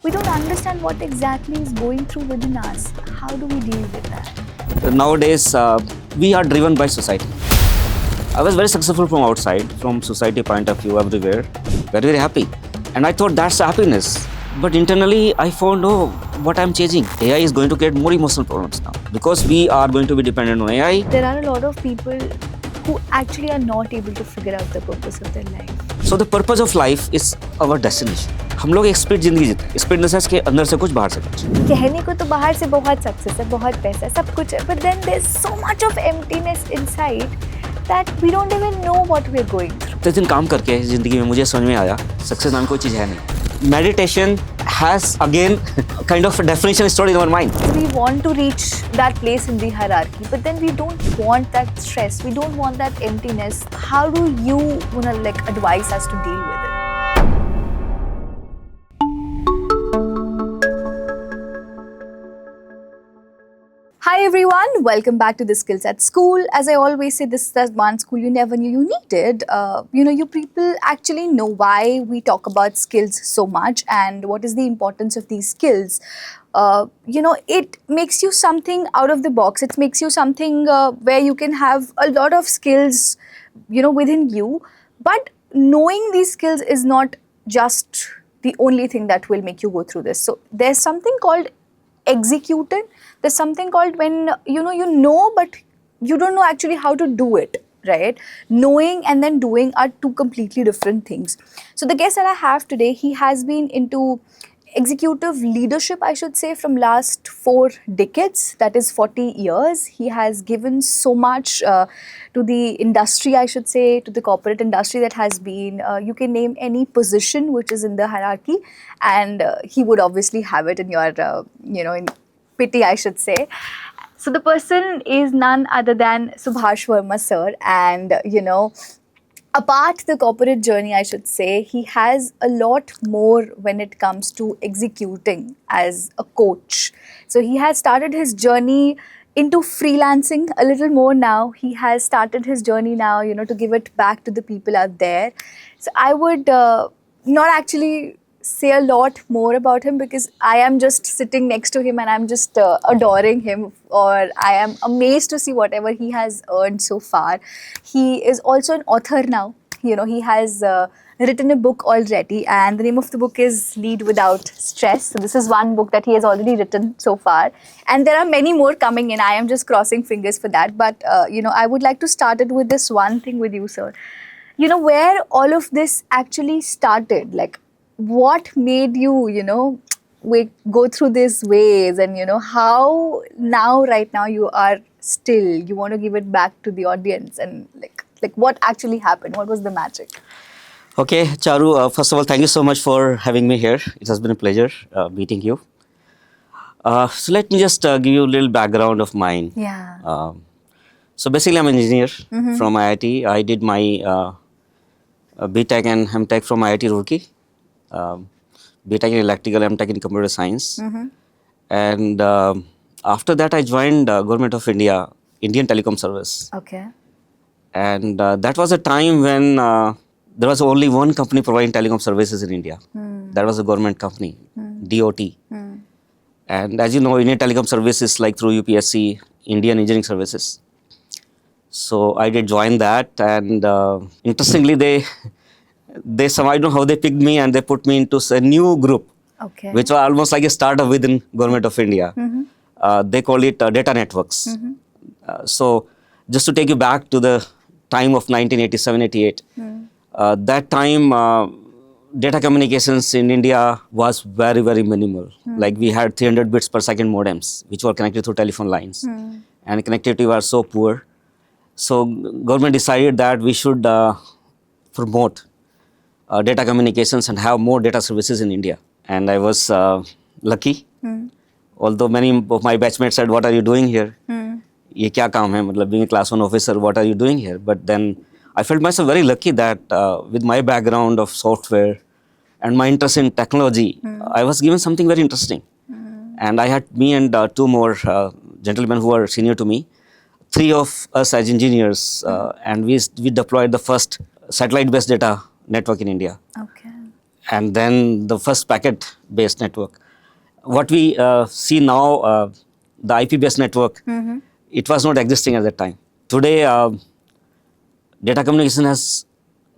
we don't understand what exactly is going through within us. How do we deal with that? Nowadays, we are driven by society. I was very successful from outside, from society point of view, everywhere, very, very happy. And I thought that's happiness. But internally, I found, what I'm changing. AI is going to create more emotional problems now because we are going to be dependent on AI. There are a lot of people who actually are not able to figure out the purpose of their life. So the purpose of life is our destination. हम लोग एक speed जिंदगी जीते हैं, speed in the sense के अंदर से कुछ बाहर से कुछ. कहने को तो बाहर से बहुत सक्सेस है, बहुत पैसा है, सब कुछ है, but then there's so much of emptiness inside that we don't even know what we're going through. तो दिन काम करके जिंदगी में मुझे समझ में आया सक्सेस नाम कोई चीज़ है नहीं. Meditation has again kind of a definition stored in our mind. We want to reach that place in the hierarchy, but then we don't want that stress. We don't want that emptiness. How do you advise us to deal with it? Hi everyone, welcome back to the Skills at School. As I always say, this is that one school you never knew you needed. You people actually know why we talk about skills so much and what is the importance of these skills. It makes you something out of the box. It makes you something where you can have a lot of skills, within you. But knowing these skills is not just the only thing that will make you go through this. So there's something called executed. There's something called when you know but you don't know actually how to do it, right? Knowing and then doing are two completely different things. So the guest that I have today, he has been into executive leadership, I should say, from last 4 decades, that is 40 years. He has given so much to the industry, I should say, to the corporate industry that has been, you can name any position which is in the hierarchy and he would obviously have it in your, in pity, I should say. So the person is none other than Subhash Verma sir, and apart the corporate journey, I should say, he has a lot more when it comes to executing as a coach. So he has started his journey into freelancing a little more now. He has started his journey now, to give it back to the people out there. So I would not actually say a lot more about him because I am just sitting next to him and I'm just adoring him, or I am amazed to see whatever he has earned so far. He is also an author now. He has written a book already and the name of the book is Lead Without Stress. So this is one book that he has already written so far and there are many more coming in. I am just crossing fingers for that, but I would like to start it with this one thing with you, sir. Where all of this actually started, like what made you, we go through these ways and, how now, right now you are still, you want to give it back to the audience and like what actually happened? What was the magic? Okay, Charu, first of all, thank you so much for having me here. It has been a pleasure meeting you. So let me just give you a little background of mine. Yeah. So basically, I'm an engineer from IIT. I did my BTech and MTech from IIT Roorkee. BTech in electrical, MTech in computer science. And after that, I joined Government of India, Indian Telecom Service. Okay. And that was a time when there was only one company providing telecom services in India. That was a government company, DOT. And as you know, Indian Telecom Services like through UPSC, Indian Engineering Services. So I did join that, and interestingly, they I don't know how they picked me and they put me into a new group, Okay. which was almost like a startup within Government of India. They call it Data Networks. So just to take you back to the time of 1987-88, that time data communications in India was very, very minimal. Like we had 300 bits per second modems, which were connected through telephone lines. And connectivity was so poor. So government decided that we should promote data communications and have more data services in India. And I was lucky. Although many of my batchmates said, what are you doing here? ये क्या काम है? मतलब being a class 1 officer, what are you doing here? But then I felt myself very lucky that with my background of software and my interest in technology, I was given something very interesting. And I had me and 2 more gentlemen who were senior to me, 3 of us as engineers, and we deployed the first satellite-based data network in India. Okay. and then the first packet-based network. What we see now, the IP-based network, it was not existing at that time. Today, data communication has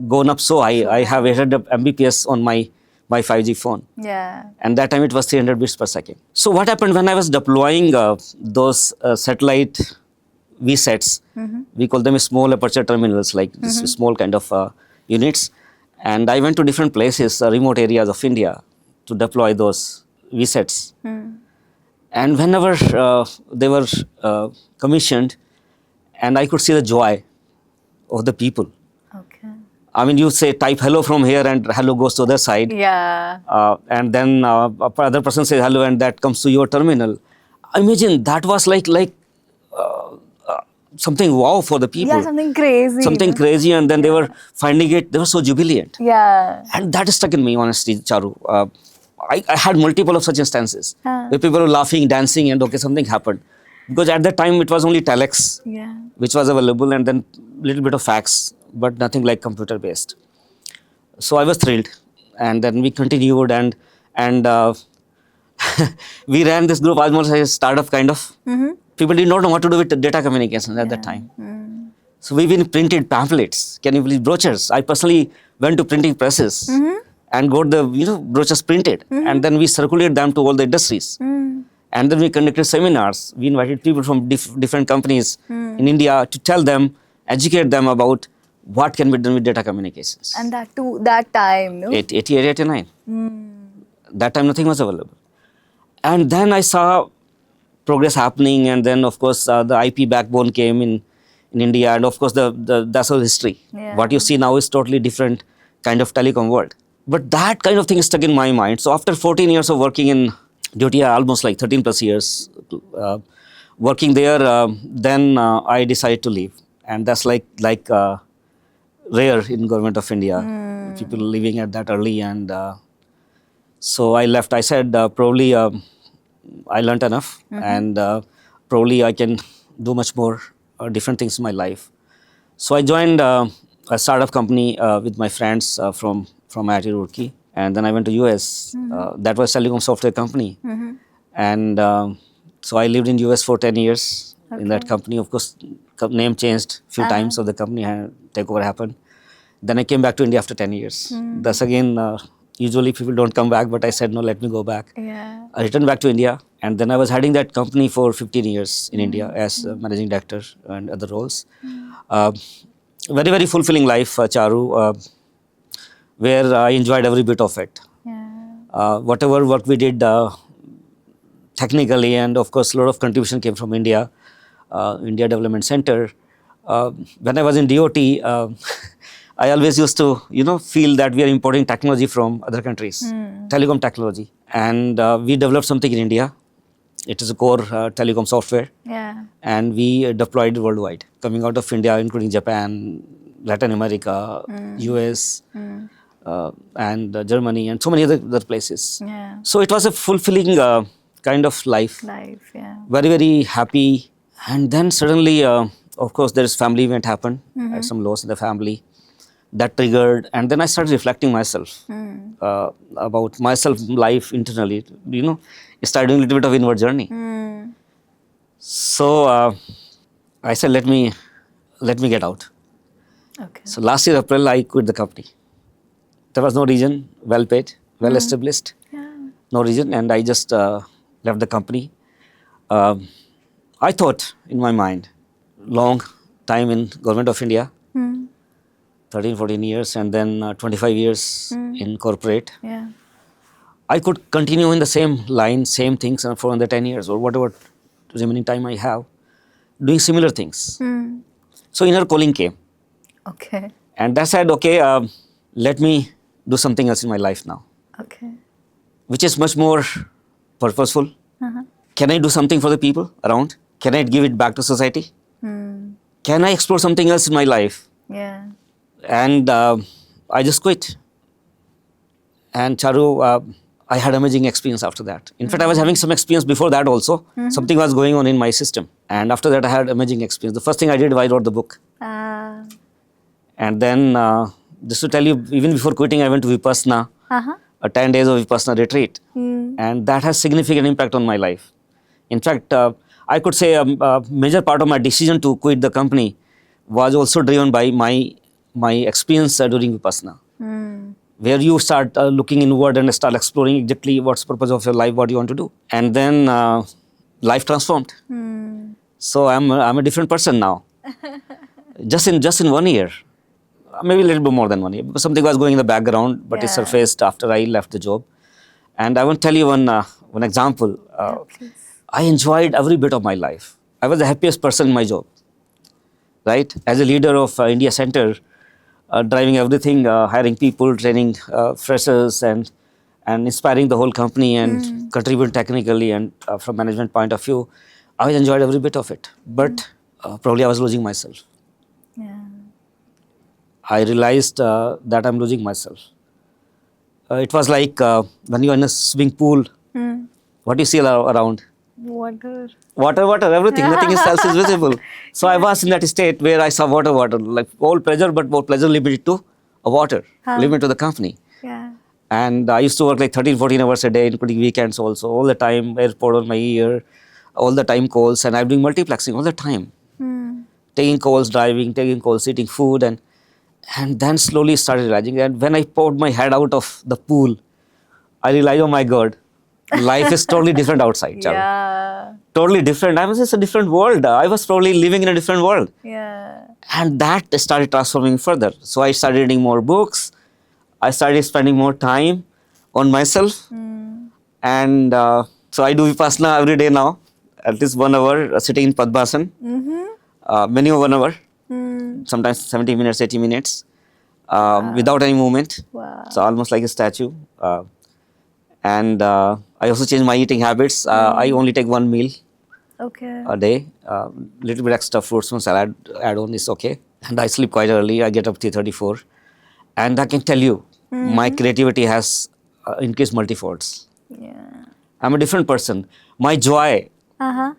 gone up so high. I have 800 Mbps on my 5G phone. Yeah. And that time it was 300 bits per second. So what happened when I was deploying those satellite VSATs, we call them small aperture terminals, like this small kind of units. And I went to different places, remote areas of India, to deploy those VSATs. And whenever they were commissioned, and I could see the joy of the people. Okay. I mean, you say type hello from here and hello goes to the other side. Yeah. And then other person says hello and that comes to your terminal. Imagine that was like something wow for the people. Yeah, something crazy. Something crazy, and then they were finding it, they were so jubilant. Yeah. And that stuck in me, honestly, Charu. I had multiple of such instances where people were laughing, dancing, and okay, something happened. Because at that time it was only telex, Yeah. which was available, and then little bit of fax, but nothing like computer based. So I was thrilled, and then we continued, and we ran this group almost like a startup kind of. People did not know what to do with the data communications at that time. So we even printed pamphlets. Can you believe brochures? I personally went to printing presses and got the brochures printed, and then we circulated them to all the industries. And then we conducted seminars. We invited people from different companies in India to tell them, educate them about what can be done with data communications. And that too, that time, no? 88, 89. That time nothing was available. And then I saw progress happening, and then of course the IP backbone came in India, and of course that's all history. Yeah. What you see now is totally different kind of telecom world. But that kind of thing stuck in my mind. So after 14 years of working in Duty, almost like 13 plus years working there, then I decided to leave, and that's like rare in government of India, people leaving at that early. And so I left. I said probably I learned enough, and probably I can do much more different things in my life. So I joined a startup company with my friends from IIT Roorkee. And then I went to US. That was a telecom software company. And so I lived in US for 10 years in that company. Of course, name changed a few times, so the company takeover happened. Then I came back to India after 10 years. Thus again, usually people don't come back, but I said, no, let me go back. Yeah. I returned back to India, and then I was heading that company for 15 years in India as managing director and other roles. Very, very fulfilling life, Charu, where I enjoyed every bit of it. Yeah. Whatever work we did technically, and of course a lot of contribution came from India, India Development Center. When I was in DOT, I always used to feel that we are importing technology from other countries, telecom technology, and we developed something in India. It is a core telecom software, Yeah. and we deployed it worldwide, coming out of India, including Japan, Latin America, US, and Germany, and so many other places. Yeah. So it was a fulfilling kind of life. Life, yeah. Very, very happy. And then suddenly, of course, there is family event happened. I had some loss in the family. That triggered, and then I started reflecting myself about myself, life internally. Started doing a little bit of inward journey. So I said, let me get out. Okay. So last year April, I quit the company. There was no reason. Well paid, well established. Yeah. No reason, and I just left the company. I thought in my mind, long time in government of India. 13, 14 years, and then 25 years in corporate. Yeah. I could continue in the same line, same things for another 10 years or whatever remaining time I have, doing similar things. So inner calling came. Okay. And I said, okay, let me do something else in my life now, Okay. which is much more purposeful. Can I do something for the people around? Can I give it back to society? Can I explore something else in my life? Yeah. And I just quit. And Charu, I had amazing experience after that. In fact, I was having some experience before that also. Something was going on in my system. And after that, I had amazing experience. The first thing I did, I wrote the book. Ah. And then, just to tell you, even before quitting, I went to Vipassana. Uh-huh. a 10 days of Vipassana retreat. Hmm. And that has significant impact on my life. In fact, I could say a major part of my decision to quit the company was also driven by my experience during Vipassana, Hmm. where you start looking inward and start exploring exactly what's the purpose of your life, what you want to do. And then life transformed. Hmm. So I'm a different person now. Just in 1 year, maybe a little bit more than 1 year, because something was going in the background, but it Yeah. surfaced after I left the job. And I want to tell you one example. Please. I enjoyed every bit of my life. I was the happiest person in my job, right? As a leader of India Center, driving everything, hiring people, training freshers, and inspiring the whole company and contribute technically and from management point of view. I enjoyed every bit of it, but probably I was losing myself. Yeah. I realized that I'm losing myself. It was like when you're in a swimming pool, Hmm. what do you see around? Water. Water, everything, nothing else is visible. So I was in that state where I saw water, like all pleasure, but more pleasure limited to water, limited to the company. Yeah. And I used to work like 13, 14 hours a day, including weekends also, all the time, airport on my ear, all the time calls, and I'm doing multiplexing all the time, Hmm. taking calls, driving, taking calls, eating food, and then slowly started realizing that when I poured my head out of the pool, I realized, oh my God, life is totally different outside, Charu. Yeah. Totally different. I was just a different world. I was probably living in a different world. Yeah. And that started transforming further. So I started reading more books. I started spending more time on myself. Hmm. And so I do Vipassana every day now, at least 1 hour, sitting in Padmasana, minimum 1 hour, Hmm. sometimes 70 minutes, 80 minutes, without any movement. Wow. So almost like a statue. And I also changed my eating habits. I only take one meal Okay. a day. Little bit extra fruits and salad add on is okay. And I sleep quite early. I get up 3:34, and I can tell you, my creativity has increased multifolds. Yeah. I'm a different person. My joy, Uh-huh.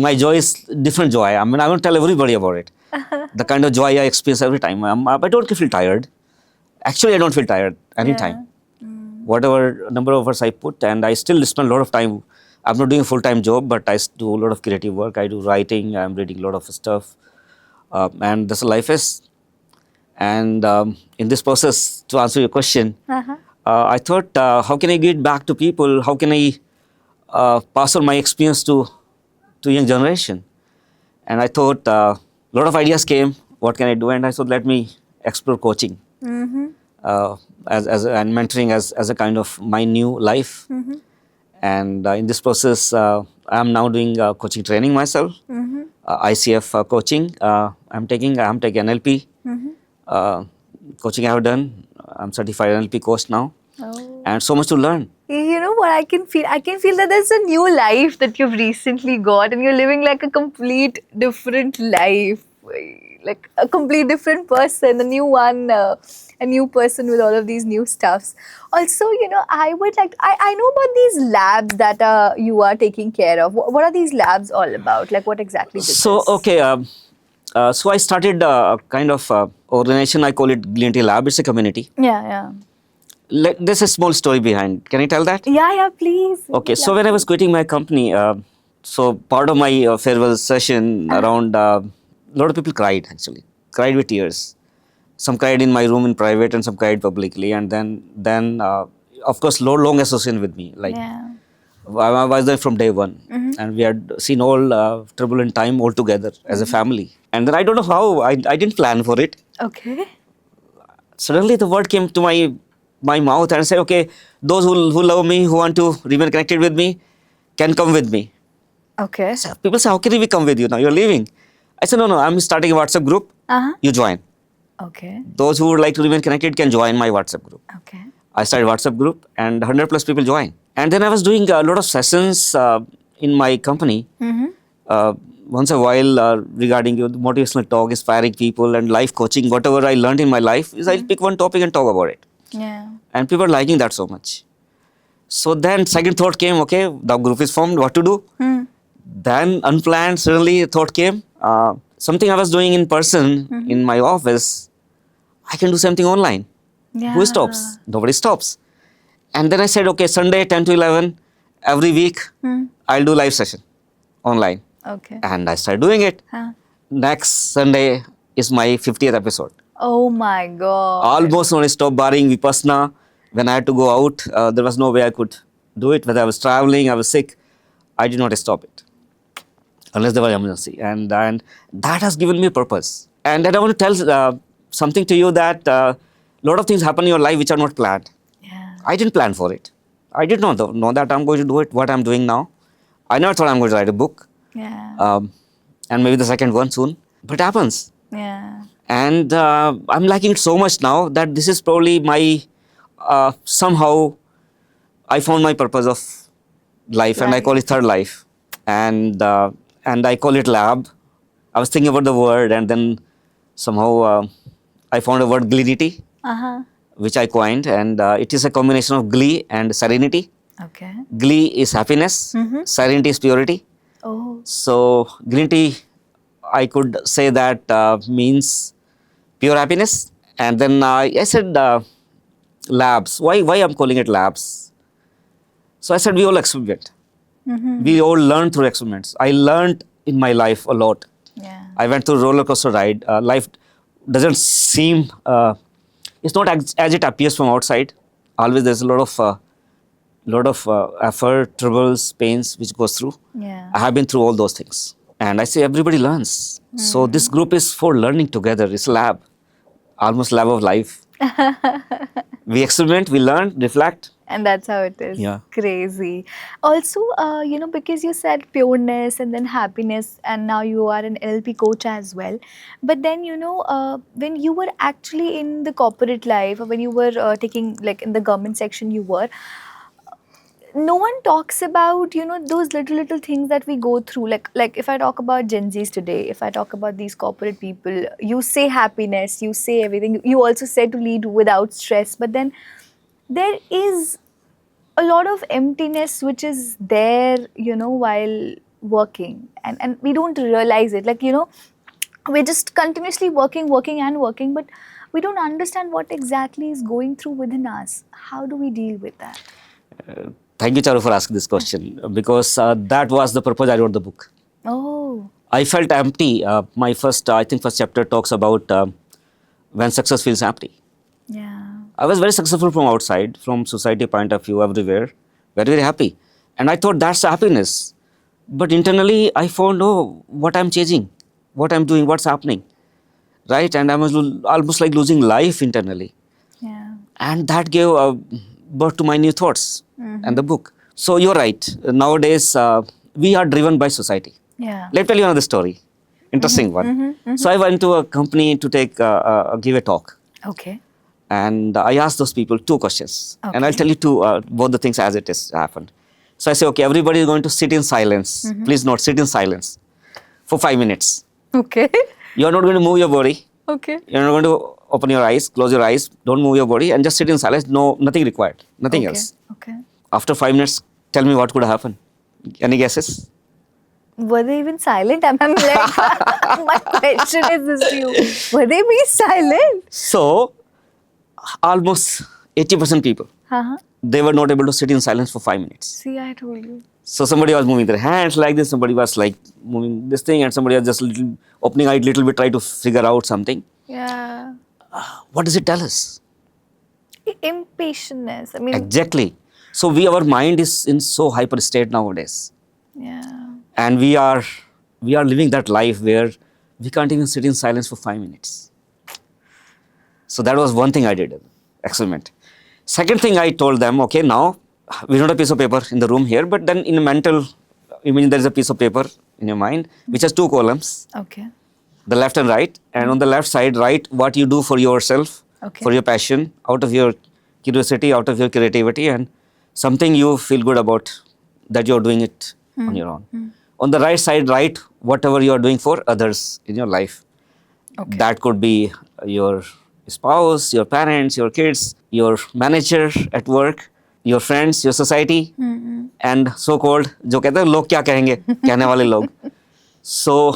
my joy is different joy. I mean, I won't tell everybody about it. The kind of joy I experience every time. I don't feel tired. Actually, I don't feel tired anytime. Whatever number of hours I put, and I still spend a lot of time. I'm not doing a full-time job, but I do a lot of creative work. I do writing. I'm reading a lot of stuff, and that's life is. And in this process, to answer your question, Uh-huh. I thought, how can I give back to people? How can I pass on my experience to young generation? And I thought a lot of ideas came. What can I do? And I thought, let me explore coaching Mm-hmm. and mentoring as a kind of my new life. Mm-hmm. And in this process, I'm now doing coaching training myself, Mm-hmm. ICF coaching. I'm taking NLP coaching. I have done. I'm certified NLP coach now, Oh. and so much to learn. You know what I can feel? I can feel that there's a new life that you've recently got, and you're living like a complete different life, like a complete different person, a new one, a new person with all of these new stuffs. Also, I would like. I know about these labs that you are taking care of. What are these labs all about? Like, what exactly this So is? okay, so I started a kind of organization. I call it Glinty Lab. It's a community. Yeah, yeah. There's a small story behind. Can I tell that? Yeah, yeah, please. Okay, so when I was quitting my company, so part of my farewell session around, a lot of people cried actually, cried with tears. Some cried in my room in private, and some cried publicly. And then of course, long association with me. Like Yeah. I was there from day one, and we had seen all turbulent time all together as a family. And then I don't know how I didn't plan for it. Okay. Suddenly the word came to my mouth and said, okay, those who love me, who want to remain connected with me, can come with me. Okay. So people say, how can we come with you now? You're leaving. I said, no, I'm starting a WhatsApp group. Uh-huh. You join. Okay. Those who would like to remain connected can join my WhatsApp group. Okay. I started WhatsApp group, and 100 plus people joined. And then I was doing a lot of sessions in my company. Once a while regarding motivational talk, inspiring people, and life coaching. Whatever I learned in my life is I'll pick one topic and talk about it. Yeah. And people are liking that so much. So then second thought came, okay, the group is formed, what to do? Then unplanned, suddenly a thought came, something I was doing in person in my office, I can do something online. Yeah. Who stops? Nobody stops. And then I said, okay, Sunday 10 to 11, every week, I'll do live session online. Okay. And I started doing it. Huh. Next Sunday is my 50th episode. Oh my God. Almost when I stopped barring Vipassana, when I had to go out, there was no way I could do it. Whether I was traveling, I was sick, I did not stop it. Unless there was emergency. And that has given me purpose. And then I want to tell something to you that a lot of things happen in your life which are not planned. Yeah. I didn't plan for it. I did not know that I'm going to do it, what I'm doing now. I never thought I'm going to write a book. Yeah. And maybe the second one soon. But it happens. Yeah. And I'm liking it so much now that this is probably my, somehow, I found my purpose of life, and I Right. call it third life. And I call it lab. I was thinking about the word, and then somehow I found a word gleanity, Uh-huh. which I coined, and it is a combination of glee and serenity. Okay. Glee is happiness, serenity is purity. Oh. So gleanity, I could say that means pure happiness. And then I said labs. Why I'm calling it labs? So I said we all experiment. We all learn through experiments. I learned in my life a lot. Yeah. I went through a roller coaster ride. Life doesn't seem, it's not as it appears from outside. Always there's a lot of effort, troubles, pains which goes through. Yeah. I have been through all those things. And I say everybody learns. So this group is for learning together. It's a lab, almost lab of life. We experiment, we learn, reflect. And that's how it is. Yeah. Crazy. Also, because you said pureness and then happiness, and now you are an NLP coach as well. But then, when you were actually in the corporate life, or when you were taking, like in the government section, no one talks about those little things that we go through, like if I talk about Gen Zs today, if I talk about these corporate people, you say happiness, you say everything, you also said to lead without stress, but then there is a lot of emptiness which is there while working, and we don't realize it, we're just continuously working, but we don't understand what exactly is going through within us. How do we deal with that? Thank you, Charu, for asking this question, because that was the purpose I wrote the book. Oh. I felt empty. My first chapter talks about when success feels empty. Yeah. I was very successful from outside, from society point of view, everywhere, very, very happy. And I thought that's happiness. But internally, I found, what I'm changing, what I'm doing, what's happening, right? And I was almost like losing life internally. Yeah. And that gave birth to my new thoughts and the book. So you're right. Nowadays, we are driven by society. Yeah. Let me tell you another story, interesting one. So I went to a company to give a talk. Okay. And I asked those people two questions. Okay. And I'll tell you both the things as it is happened. So I say, okay, everybody is going to sit in silence. Please note, sit in silence for 5 minutes. Okay. You're not going to move your body. Okay. You're not going to open your eyes, close your eyes, don't move your body, and just sit in silence. No, nothing required, nothing else. Okay. After 5 minutes, tell me what could happen. Any guesses? Were they even silent? I'm like, my question is this to you. Were they being silent? So, almost 80% people, Uh-huh. they were not able to sit in silence for 5 minutes. See, I told you. So somebody was moving their hands like this, somebody was like moving this thing, and somebody was just opening eyes little bit, try to figure out something. Yeah. What does it tell us? Impatientness. I mean, Exactly. So our mind is in so hyper state nowadays, yeah. and we are living that life where we can't even sit in silence for 5 minutes. So that was one thing I did, experiment. Second thing I told them, okay, now we don't have a piece of paper in the room here, but then in a mental image there is a piece of paper in your mind which has two columns, Okay. the left and right, and on the left side write what you do for yourself, Okay. for your passion, out of your curiosity, out of your creativity, and something you feel good about that you're doing it on your own. On the right side write whatever you are doing for others in your life. Okay. That could be your spouse, your parents, your kids, your manager at work, your friends, your society, and so-called, जो कहते हैं लोग क्या कहेंगे, कहने वाले लोग. So,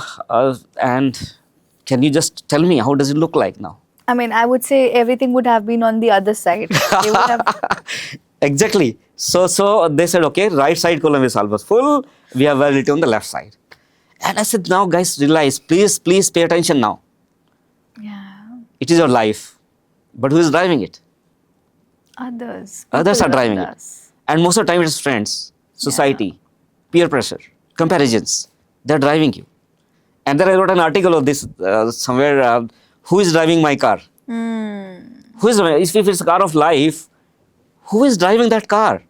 and can you just tell me, how does it look like now? I mean, I would say everything would have been on the other side. They would have. Exactly. So they said, okay, right side column is almost full. We have validity on the left side. And I said, now guys, realize, please pay attention now. Yeah. It is your life. But who is driving it? Others. Others People are driving around it. us. And most of the time it is friends, society, peer pressure, comparisons. They're driving you. And then I wrote an article of this somewhere, who is driving my car? Who is driving? If it's a car of life, who is driving that car?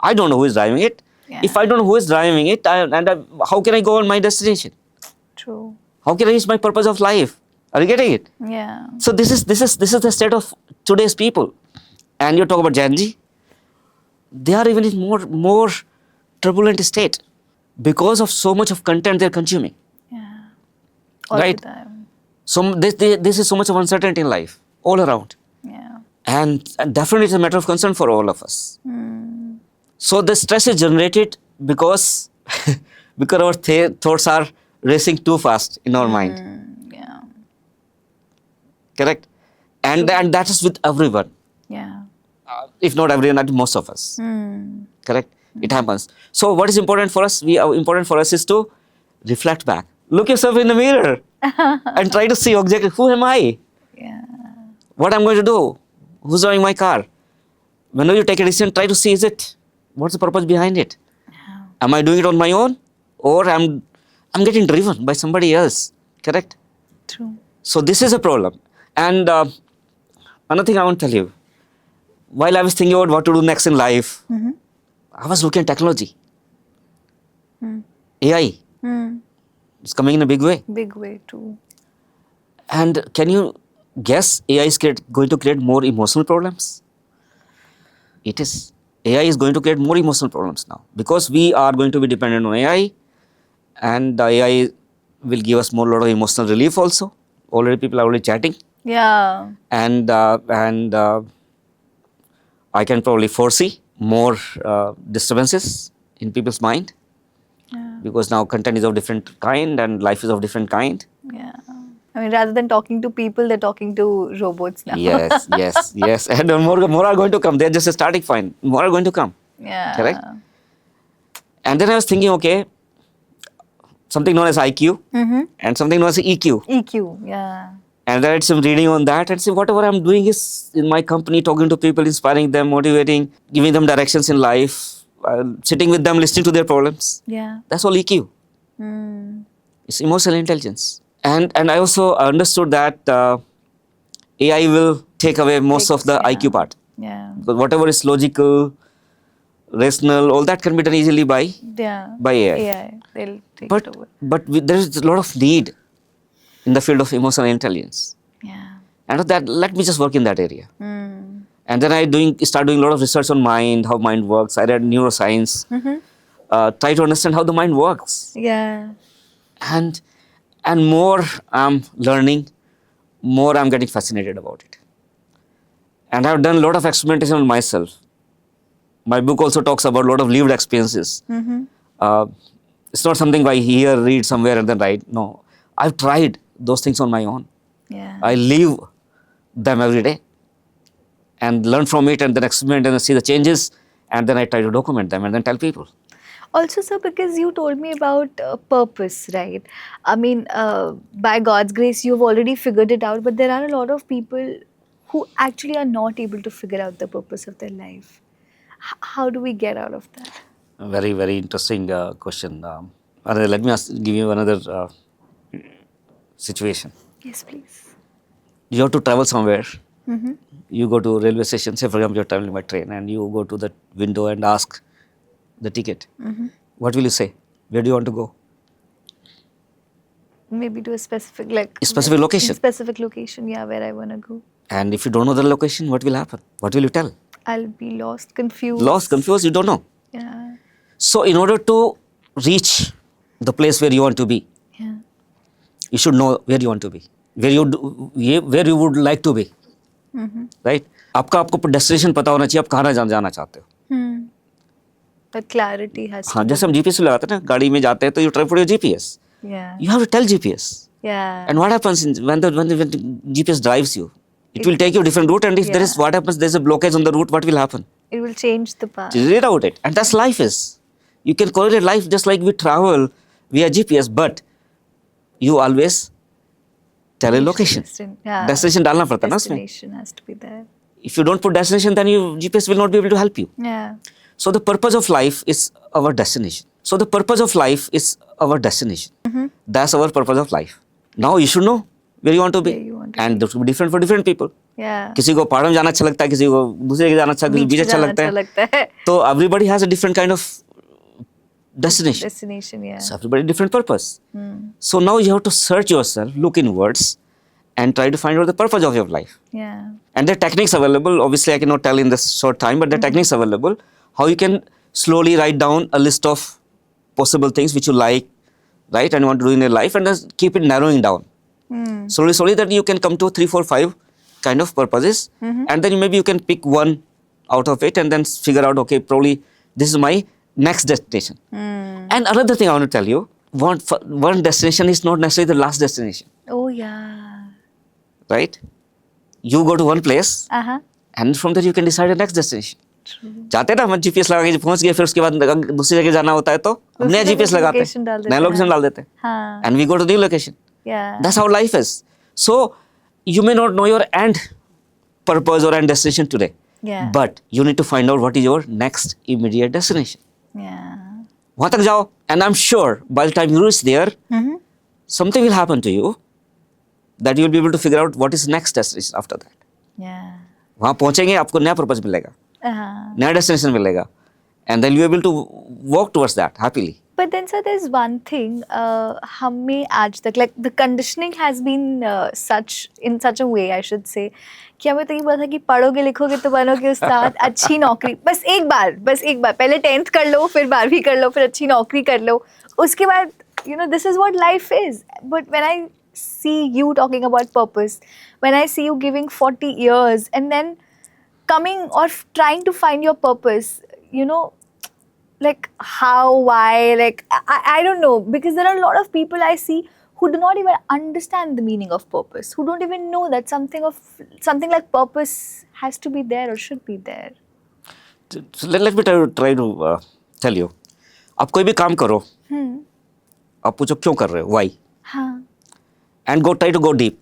I don't know who is driving it. Yeah. If I don't know who is driving it, how can I go on my destination? True. How can I reach my purpose of life? Are you getting it? Yeah. So this is the state of today's people. And you talk about Gen Z, they are even in more turbulent state because of so much of content they're consuming. Yeah. All Right. the time. So this is so much of uncertainty in life all around. Yeah. And definitely it's a matter of concern for all of us. So the stress is generated because because our thoughts are racing too fast in our mind. Yeah. Correct? And that is with everyone. Yeah. If not everyone, at most of us. Correct? It happens. So what is important for us? Important for us is to reflect back. Look yourself in the mirror and try to see exactly who am I? Yeah. What I'm going to do? Who's driving my car? Whenever you take a decision, try to see what's the purpose behind it? Am I doing it on my own? Or I'm getting driven by somebody else? Correct? True. So this is a problem. And another thing I want to tell you, while I was thinking about what to do next in life, I was looking at technology. AI is coming in a big way. Big way too. And can you guess AI is going to create more emotional problems? It is. AI is going to create more emotional problems now because we are going to be dependent on AI, and the AI will give us more lot of emotional relief also. Already people are already chatting, Yeah. and I can probably foresee more disturbances in people's mind because now content is of different kind and life is of different kind. Yeah. I mean, rather than talking to people, they're talking to robots now. Yes. And more are going to come. They're just a starting point. More are going to come. Yeah. Correct? And then I was thinking, okay, something known as IQ and something known as EQ. EQ. Yeah. And then I did some reading on that and see whatever I'm doing is in my company, talking to people, inspiring them, motivating, giving them directions in life, sitting with them, listening to their problems. Yeah. That's all EQ. It's emotional intelligence. And I also understood that AI will take away most of the IQ part. Yeah. Because whatever is logical, rational, all that can be done easily by Yeah. AI. AI. They'll take it over. But there is a lot of need in the field of emotional intelligence. Yeah. And that let me just work in that area. Mm. And then I start doing a lot of research on mind, how mind works. I read neuroscience, try to understand how the mind works. Yeah. And more I'm learning, more I'm getting fascinated about it. And I've done a lot of experimentation on myself. My book also talks about a lot of lived experiences. It's not something I hear, read somewhere and then write. No, I've tried those things on my own. Yeah. I live them every day and learn from it and then experiment and see the changes, and then I try to document them and then tell people. Also, sir, because you told me about purpose, right? I mean, by God's grace, you've already figured it out, but there are a lot of people who actually are not able to figure out the purpose of their life. How do we get out of that? A very, very interesting question. Let me give you another situation. Yes, please. You have to travel somewhere. You go to railway station, say for example you're traveling by train, and you go to the window and ask the ticket. What will you say? Where do you want to go? Maybe to a specific location. Specific location, yeah, where I want to go. And if you don't know the location, what will happen? What will you tell? I'll be lost, confused. Lost, confused, you don't know. Yeah. So in order to reach the place where you want to be, Yeah. you should know where you want to be, where you would like to be. Right? आपको destination पता होना चाहिए, आप कहाँ जाना चाहते हो. But clarity has हाँ, जैसे हम जीपीएस लगाते हैं ना, गाड़ी में जाते हैं तो you try for your GPS. Yeah. You have to tell GPS. Yeah. And what happens when the GPS drives you? It will take you a different route, and if there is what happens, there's a blockage on the route. What will happen? It will change the path. Reroute it. And that's life is. You can correlate life just like we travel via GPS, but you always tell a location. Yeah. Destination डालना पड़ता है ना उसमें. Destination has to be there. If you don't put destination, then your GPS will not be able to help you. Yeah. So the purpose of life is our destination. So the purpose of life is our destination. That's our purpose of life. Now you should know where you want to be. Where you want to And that will be different for different people. Yeah. किसी को पहाड़ में जाना अच्छा लगता है, किसी को दूसरे जगह जाना अच्छा, किसी को बीच अच्छा लगता है. तो everybody has a different kind of destination. Destination, yeah. So everybody different purpose. So now you have to search yourself, look inwards, and try to find out the purpose of your life. Yeah. And there are techniques available. Obviously, I cannot tell in this short time, but there are techniques available how you can slowly write down a list of possible things which you like, right, and you want to do in your life, and just keep it narrowing down. Slowly, that you can come to 3, 4, 5 kind of purposes, and then maybe you can pick one out of it, and then figure out, okay, probably this is my next destination. And another thing I want to tell you, one destination is not necessarily the last destination, Oh, yeah. right? You go to one place, Uh-huh. and from there you can decide the next destination. True. जाते ना हम GPS लगा के पहुंच गए, फिर उसके बाद अगर दूसरी जगह जाना होता है तो हम नया जीपीएस लगाते location डाल हैं, देते नया हैं. लोकेशन डाल देते हैं, हाँ. and we go to new location. Yeah. That's how life is. So you may not know your end purpose or end destination today, Yeah. but you need to find out what is your next immediate destination. Yeah. वहां तक जाओ, and I'm sure by the time you reach there, something will happen to you that you will be able to figure out what is next destination after that. Yeah. वहां पहुंचेंगे, आपको नया purpose मिलेगा, Uh-huh. नया destination मिलेगा, and then you are able to walk towards that happily. But then, sir, there's one thing. हमें आज तक, like the conditioning has been in such a way, I should say, कि हमें तो ये बोला था कि पढ़ोगे लिखोगे तो बनोगे उस्ताद, अच्छी नौकरी, बस एक बार पहले 10th कर लो, फिर 12वीं कर लो, फिर अच्छी नौकरी कर लो, उसके बाद this is what life is. But when I see you talking about purpose, when I see you giving 40 years and then coming or trying to find your purpose, like how, why, like I don't know, because there are a lot of people I see who do not even understand the meaning of purpose, who don't even know that something like purpose has to be there or should be there. So let me try to tell you. आप कोई भी काम करो, आप पूछो क्यों कर रहे हो, why, हाँ. and try to go deep.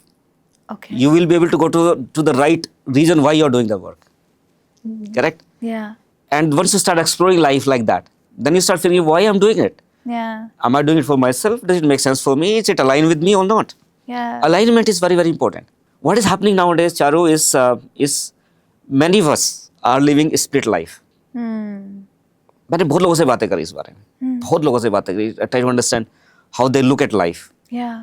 Okay. You will be able to go to the right reason why you are doing the work. Correct? Yeah. And once you start exploring life like that, then you start thinking, why I'm doing it? Yeah. Am I doing it for myself? Does it make sense for me? Is it aligned with me or not? Yeah. Alignment is very, very important. What is happening nowadays, Charu, is many of us are living a split life. मैंने बहुत लोगों से बातें करी इस बारे में, बहुत लोगों से बातें करी, try to understand how they look at life. Yeah.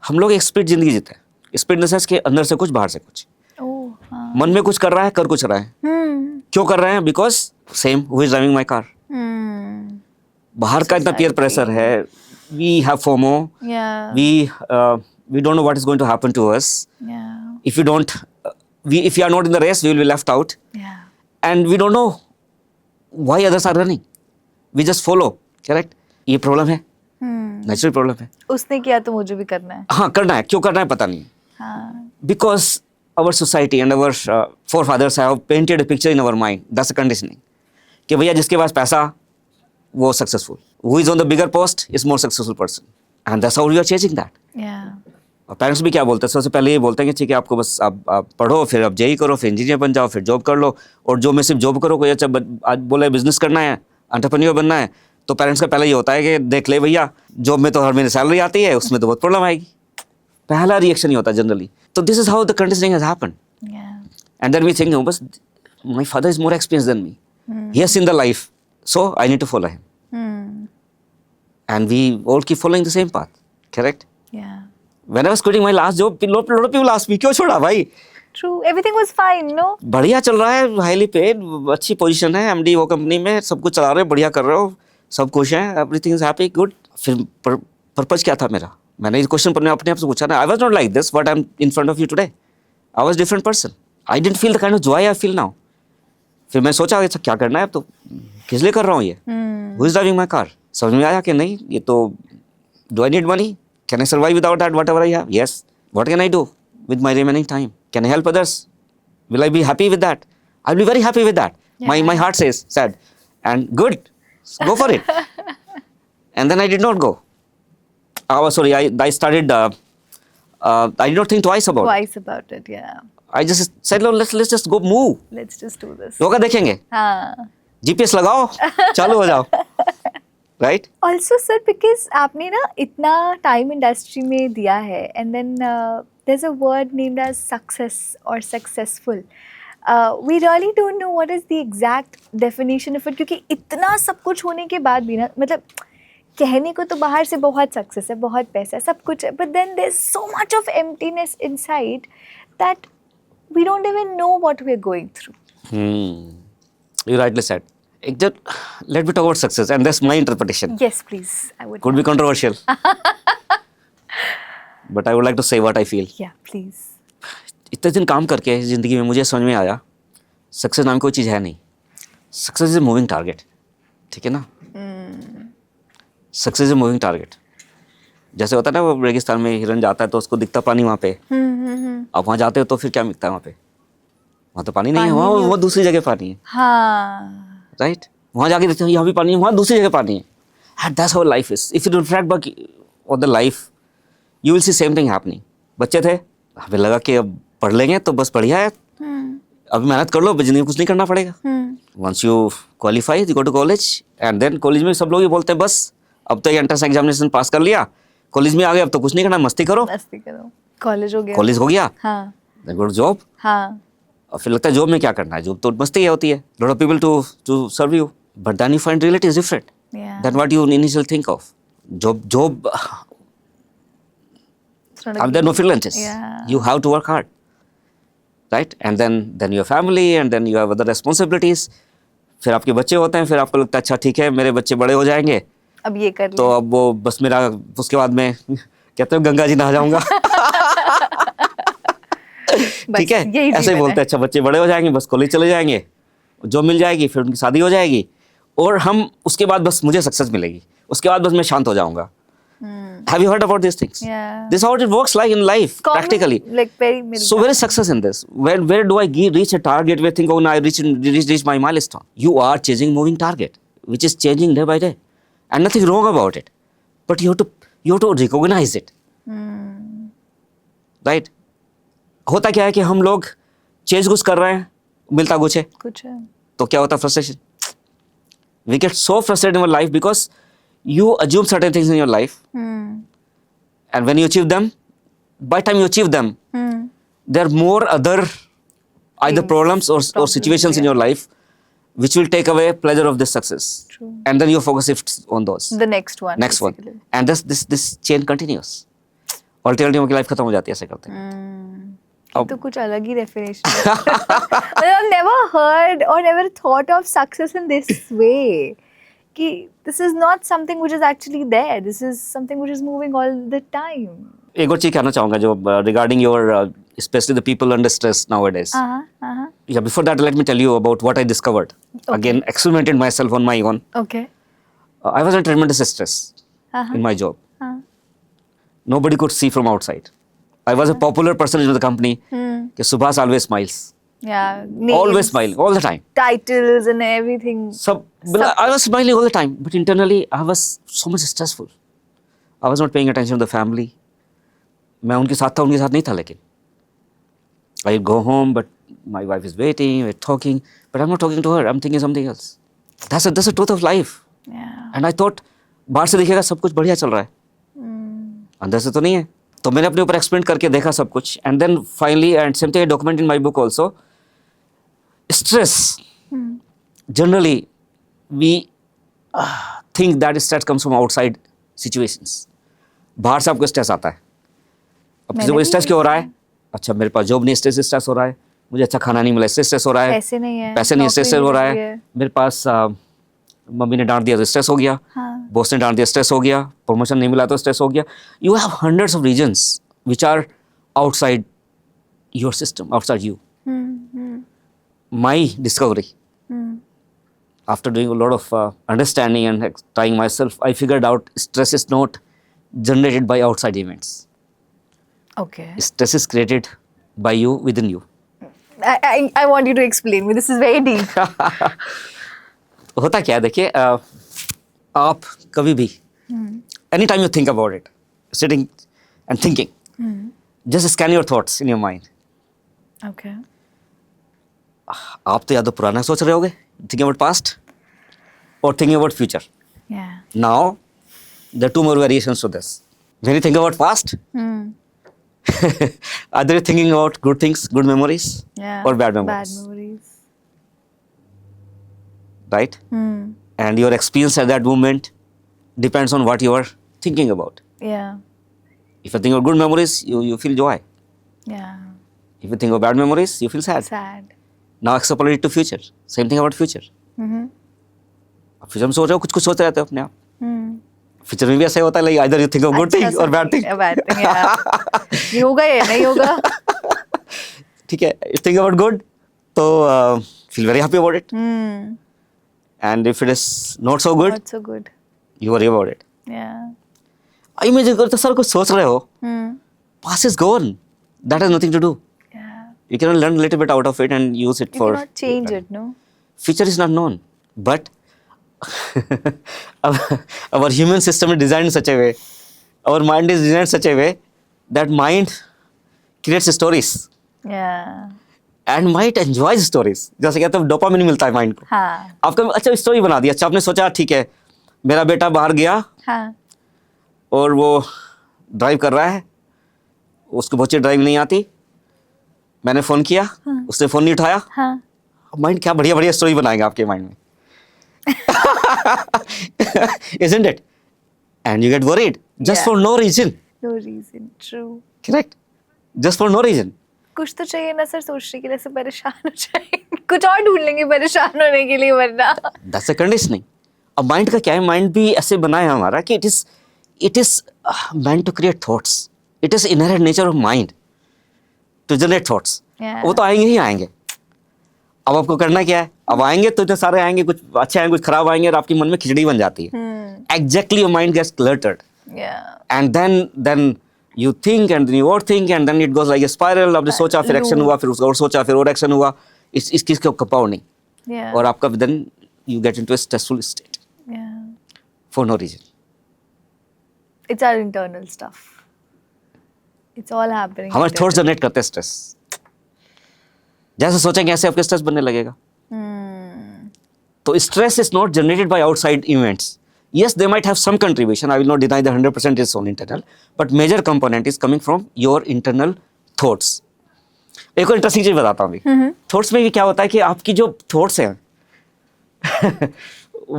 हम लोग एक स्प्लिट जिंदगी जीते हैं, स्प्लिट इन द सेंस के अंदर से कुछ बाहर से कुछ, Oh. हाँ. मन में कुछ कर रहा है, कर कुछ रहा है. क्यों कर रहे हैं? Because same who is driving my car. बाहर का इतना पीयर प्रेशर है, we have FOMO, Yeah. we don't know what is going to happen to us. Yeah. If you are not in the race, we will be left out, Yeah. and we don't know why others are running. We just follow. Correct? ये problem है, natural problem है. उसने किया तो मुझे भी करना है. हाँ, करना है. क्यों करना है पता नहीं. हाँ. Because our society and our forefathers have painted a picture in our mind. That's a conditioning. कि भैया जिसके पास पैसा वो successful, who is on the bigger post is more successful person, and that's how we are chasing that. Yeah. और parents भी क्या बोलते हैं, सबसे पहले ये बोलते हैं कि ठीक है आपको बस आप पढ़ो, फिर आप जेई करो, फिर इंजीनियर बन जाओ, फिर जॉब कर लो, और जो में सिर्फ जॉब करो, कोई अच्छा आज बोला बिजनेस करना है, एंटरप्रेन्योर बनना है, तो पेरेंट्स का पहले ये होता है कि देख ले भैया जॉब में तो हर महीने सैलरी आती है, उसमें तो बहुत प्रॉब्लम आएगी. पहला रिएक्शन ही होता है जनरली. तो this is how the conditioning has happened. Yeah. And then we think, no, but my father is more experienced than me. He has seen the life, so I need to follow him. And we all keep following the same path. Correct? Yeah. When I was quitting my last job, a lot of people asked me, क्यों छोड़ा भाई? True. Everything was fine, no? बढ़िया चल रहा है, highly paid, अच्छी position है, MD वो कंपनी में, सब कुछ चला रहे हो, बढ़िया कर रहे हो, सब खुश हैं, एवरीथिंग इज हैप्पी, गुड. फिर पर्पज क्या था मेरा? मैंने इस क्वेश्चन पर अपने आप से पूछा ना, I was not like this what I am in front of you today. I was different person. I didn't feel the kind of Joy I feel now. फिर मैं सोचा अच्छा क्या करना है, अब तो किस लिए कर रहा हूँ ये, who is driving my car. समझ में आया कि नहीं, ये तो do I need money, can I survive without that what ever I have, yes. What can I do with my remaining time, can I help others, will I be happy with that, I will be very happy with that. My heart says sad, and good, go for it. And then I did not go. Sorry, I started. I did not think twice about it. Twice about it, yeah. I just said, let's just go move. Let's just do this. होगा देखेंगे. हाँ. GPS लगाओ, चालू हो जाओ. Right? Also, sir, because आपने ना इतना time industry में दिया है, and then there's a word named as success or successful. We really don't know what is the exact definition of it, क्योंकि इतना सब कुछ होने के बाद भी ना, मतलब कहने को तो बाहर से बहुत सक्सेस है, बहुत पैसा है, सब कुछ है, but then there's so much of emptiness inside that we don't even know what we're going through. You rightly said. Let me talk about success, and that's my interpretation. Yes, please. I would. Could be controversial. But I would like to say what I feel. Yeah, please. इतने दिन काम करके ज़िंदगी में मुझे समझ में आया, सक्सेस नाम की कोई चीज़ है नहीं. Success is a moving target. ठीक है ना? Success is a moving target. जैसे होता है ना, वो रेगिस्तान में हिरन जाता है तो उसको दिखता पानी वहाँ पे. आप वहाँ जाते हो तो फिर क्या मिलता है वहाँ पे? वहाँ तो पानी नहीं है, वहाँ दूसरी जगह पानी है. हाँ. राइट? वहाँ जाके देखते हो यहाँ भी पानी है, वहाँ दूसरी जगह पानी है. And that's how life is. If you reflect back on the life, you will see same thing happening. बच्चे थे, हमें लगा कि अब पढ़ लेंगे तो बस बढ़िया है. अभी मेहनत कर लो, जिंदगी में कुछ नहीं करना पड़ेगा. Once you qualify, you go to college, and then college में सब लोग ये बोलते हैं बस अब तो ये एंट्रेंस एग्जामिनेशन पास कर लिया, कॉलेज में आ गए, अब तो कुछ नहीं करना, मस्ती करो. मस्ती करो. कॉलेज हो गया. कॉलेज हो गया. हाँ. Then go to job. हाँ. और फिर लगता है जॉब में क्या करना है, जॉब तो मस्ती होती है. Lot of people to serve you, but then you find reality is different. Yeah. Than what you initially think of. Job. There are no freelancers. Yeah. You have to work hard, right? And then your family, and then you have other responsibilities. फिर आपके बच्चे होते हैं, फिर आपको लगता है अच्छा ठीक है मेरे बच्चे बड़े हो जाएंगे, अब ये कर तो अब वो बस मेरा, उसके बाद मैं कहते हो गंगा जी नहा जाऊंगा. ठीक है, ऐसे ही बोलते हैं. अच्छा बच्चे बड़े हो जाएंगे, बस कॉलेज चले जाएंगे, जॉब मिल जाएगी, फिर उनकी शादी हो जाएगी, और हम उसके बाद बस मुझे सक्सेस मिलेगी, उसके बाद बस मैं शांत हो जाऊंगा. Have you heard about these things? Yeah. This is how it works like in life, practically. Like very middle. So where is success in this? Where do I reach a target where I think, oh, now I reach my milestone? You are chasing moving target, which is changing day by day, and nothing wrong about it. But you have to recognize it. Right? होता क्या है कि हम लोग chase कुछ कर रहे हैं, मिलता कुछ है. कुछ है. तो क्या होता है? Frustration. We get so frustrated in our life because you assume certain things in your life, and when you achieve them, by the time you achieve them, there are more other either problems or situations in your life which will take away pleasure of this success. True. And then your focus shifts on those. The next one. Next one. basically. And this chain continues. Ultimately उनकी life खत्म हो जाती है ऐसे करते हैं. ये तो कुछ अलग ही definition है. I've never heard or never thought of success in this way. कि this is not something which is actually there. This is something which is moving all the time. एक और चीज कहना चाहूँगा जो regarding your especially the people under stress nowadays. Yeah, before that let me tell you about what I discovered. Okay. Again, experimented myself on my own. Okay. I was in tremendous stress in my job. Nobody could see from outside. I was a popular person in the company. कि Subhas always smiles. Yeah. Always names, smiling all the time. Titles and everything. I was smiling all the time, but internally I was so much stressful. I was not paying attention to the family. मैं उनके साथ था, उनके साथ नहीं था, लेकिन I go home, but my wife is waiting, we're talking, but I'm not talking to her. I'm thinking something else. That's the truth of life. Yeah. And I thought बाहर से दिखेगा सब कुछ बढ़िया चल रहा है, अंदर से तो नहीं है. तो मैंने अपने ऊपर एक्सपेरिमेंट करके देखा सब कुछ, and then finally, and same thing I document in my book also. Stress. Generally, we think that stress comes from outside situations. बाहर से आपको स्ट्रेस आता है. अब किसी को स्ट्रेस क्यों हो रहा है? अच्छा मेरे पास जॉब नहीं, स्ट्रेस हो रहा है. मुझे अच्छा खाना नहीं मिला, स्ट्रेस हो रहा है. पैसे नहीं है. पैसे नहीं, स्ट्रेस हो रहा है. मेरे पास मम्मी ने डांट दिया तो स्ट्रेस हो गया. बॉस ने डांट दिया, स्ट्रेस हो गया. प्रमोशन नहीं मिला तो स्ट्रेस हो गया. You have hundreds of reasons which are outside your system, outside you. My discovery, after doing a lot of understanding and trying myself, I figured out stress is not generated by outside events. Okay. Stress is created by you, within you. I want you to explain me. This is very deep. होता क्या है देखिए, आप कभी भी any time you think about it, sitting and thinking, just scan your thoughts in your mind. Okay. आप तो या तो पुराना सोच रहे होगे, थिंकिंग अबाउट पास्ट, और thinking about future. Yeah. Now there are two more variations to this. When you think about past, either you're thinking about good things, good memories, Yeah. or bad memories, Bad memories. right? And your experience at that moment depends on what you are thinking about. Yeah. If you think of good memories, you feel joy. Yeah. If you think of bad memories, you feel sad. Sad. Now extrapolate it to future. Same thing about future. आप future में सोच रहे हो, कुछ कुछ सोचते रहते हो अपने आप. फ्यूचर में भी ऐसा ही होता है, like either you think of good thing और bad thing. Bad thing. Yeah. ये होगा या नहीं होगा? ठीक है, इफ थिंक अबाउट गुड तो feel very happy about it, and if it is not so good Not so good. You worry about it. Yeah. Imagine करते सर कुछ सोच रहे हो, past is gone, that has nothing to do. Yeah. You can learn a little bit out of it and use it You for. cannot change it, no? Future is not known, but our human system is designed in such a way, our mind is designed in such a way that mind creates stories Yeah. and mind enjoys stories. जैसे कहते हैं dopamine मिलता है mind को. हाँ. आपका अच्छा story बना दिया, अच्छा आपने सोचा ठीक है मेरा बेटा बाहर गया हाँ. और वो ड्राइव कर रहा है, उसको बहुत अच्छी ड्राइव नहीं आती, मैंने फ़ोन किया, उसने फ़ोन नहीं उठाया. हाँ. माइंड क्या बढ़िया बढ़िया स्टोरी बनाएगा आपके माइंड में. Isn't it? And you get worried just Yeah. for no reason. No reason. True. Correct? Just for no reason. कुछ तो चाहिए ना सर सोचने के लिए, ऐसे परेशान हो जाएंगे. कुछ और ढूंढ लेंगे परेशान होने के लिए वरना. That's a conditioning. अब माइंड का क्या है, माइंड भी ऐसे बना है हमारा कि it is meant to create thoughts. It is inherent nature of mind to generate thoughts. Yeah. वो तो आएंगे ही आएंगे. अब आपको करना क्या है, अब आएंगे तो इतने सारे आएंगे, कुछ अच्छे आएंगे कुछ खराब आएंगे, और आपके मन में खिचड़ी बन जाती है. Exactly, your mind gets cluttered. Yeah. And then you think and then you overthink and then it goes like a spiral. आपने सोचा फिर एक्शन हुआ, फिर उसका और सोचा फिर और एक्शन हुआ, इस चीज को कंपाउंडिंग. Yeah. और आपका then you get into a stressful state Yeah. for no reason. It's our internal stuff. It's all happening. हमारे थॉट्स जनरेट करते हैं स्ट्रेस. जैसे सोचेंगे ऐसे आपके स्ट्रेस बनने लगेगा. तो stress is not generated by outside events. Yes, they might have some contribution. I will not deny that 100% is on internal, but major component is coming from your internal thoughts. एक और interesting चीज बताता हूँ अभी. Thoughts में ये क्या होता है कि आपकी जो थॉट्स हैं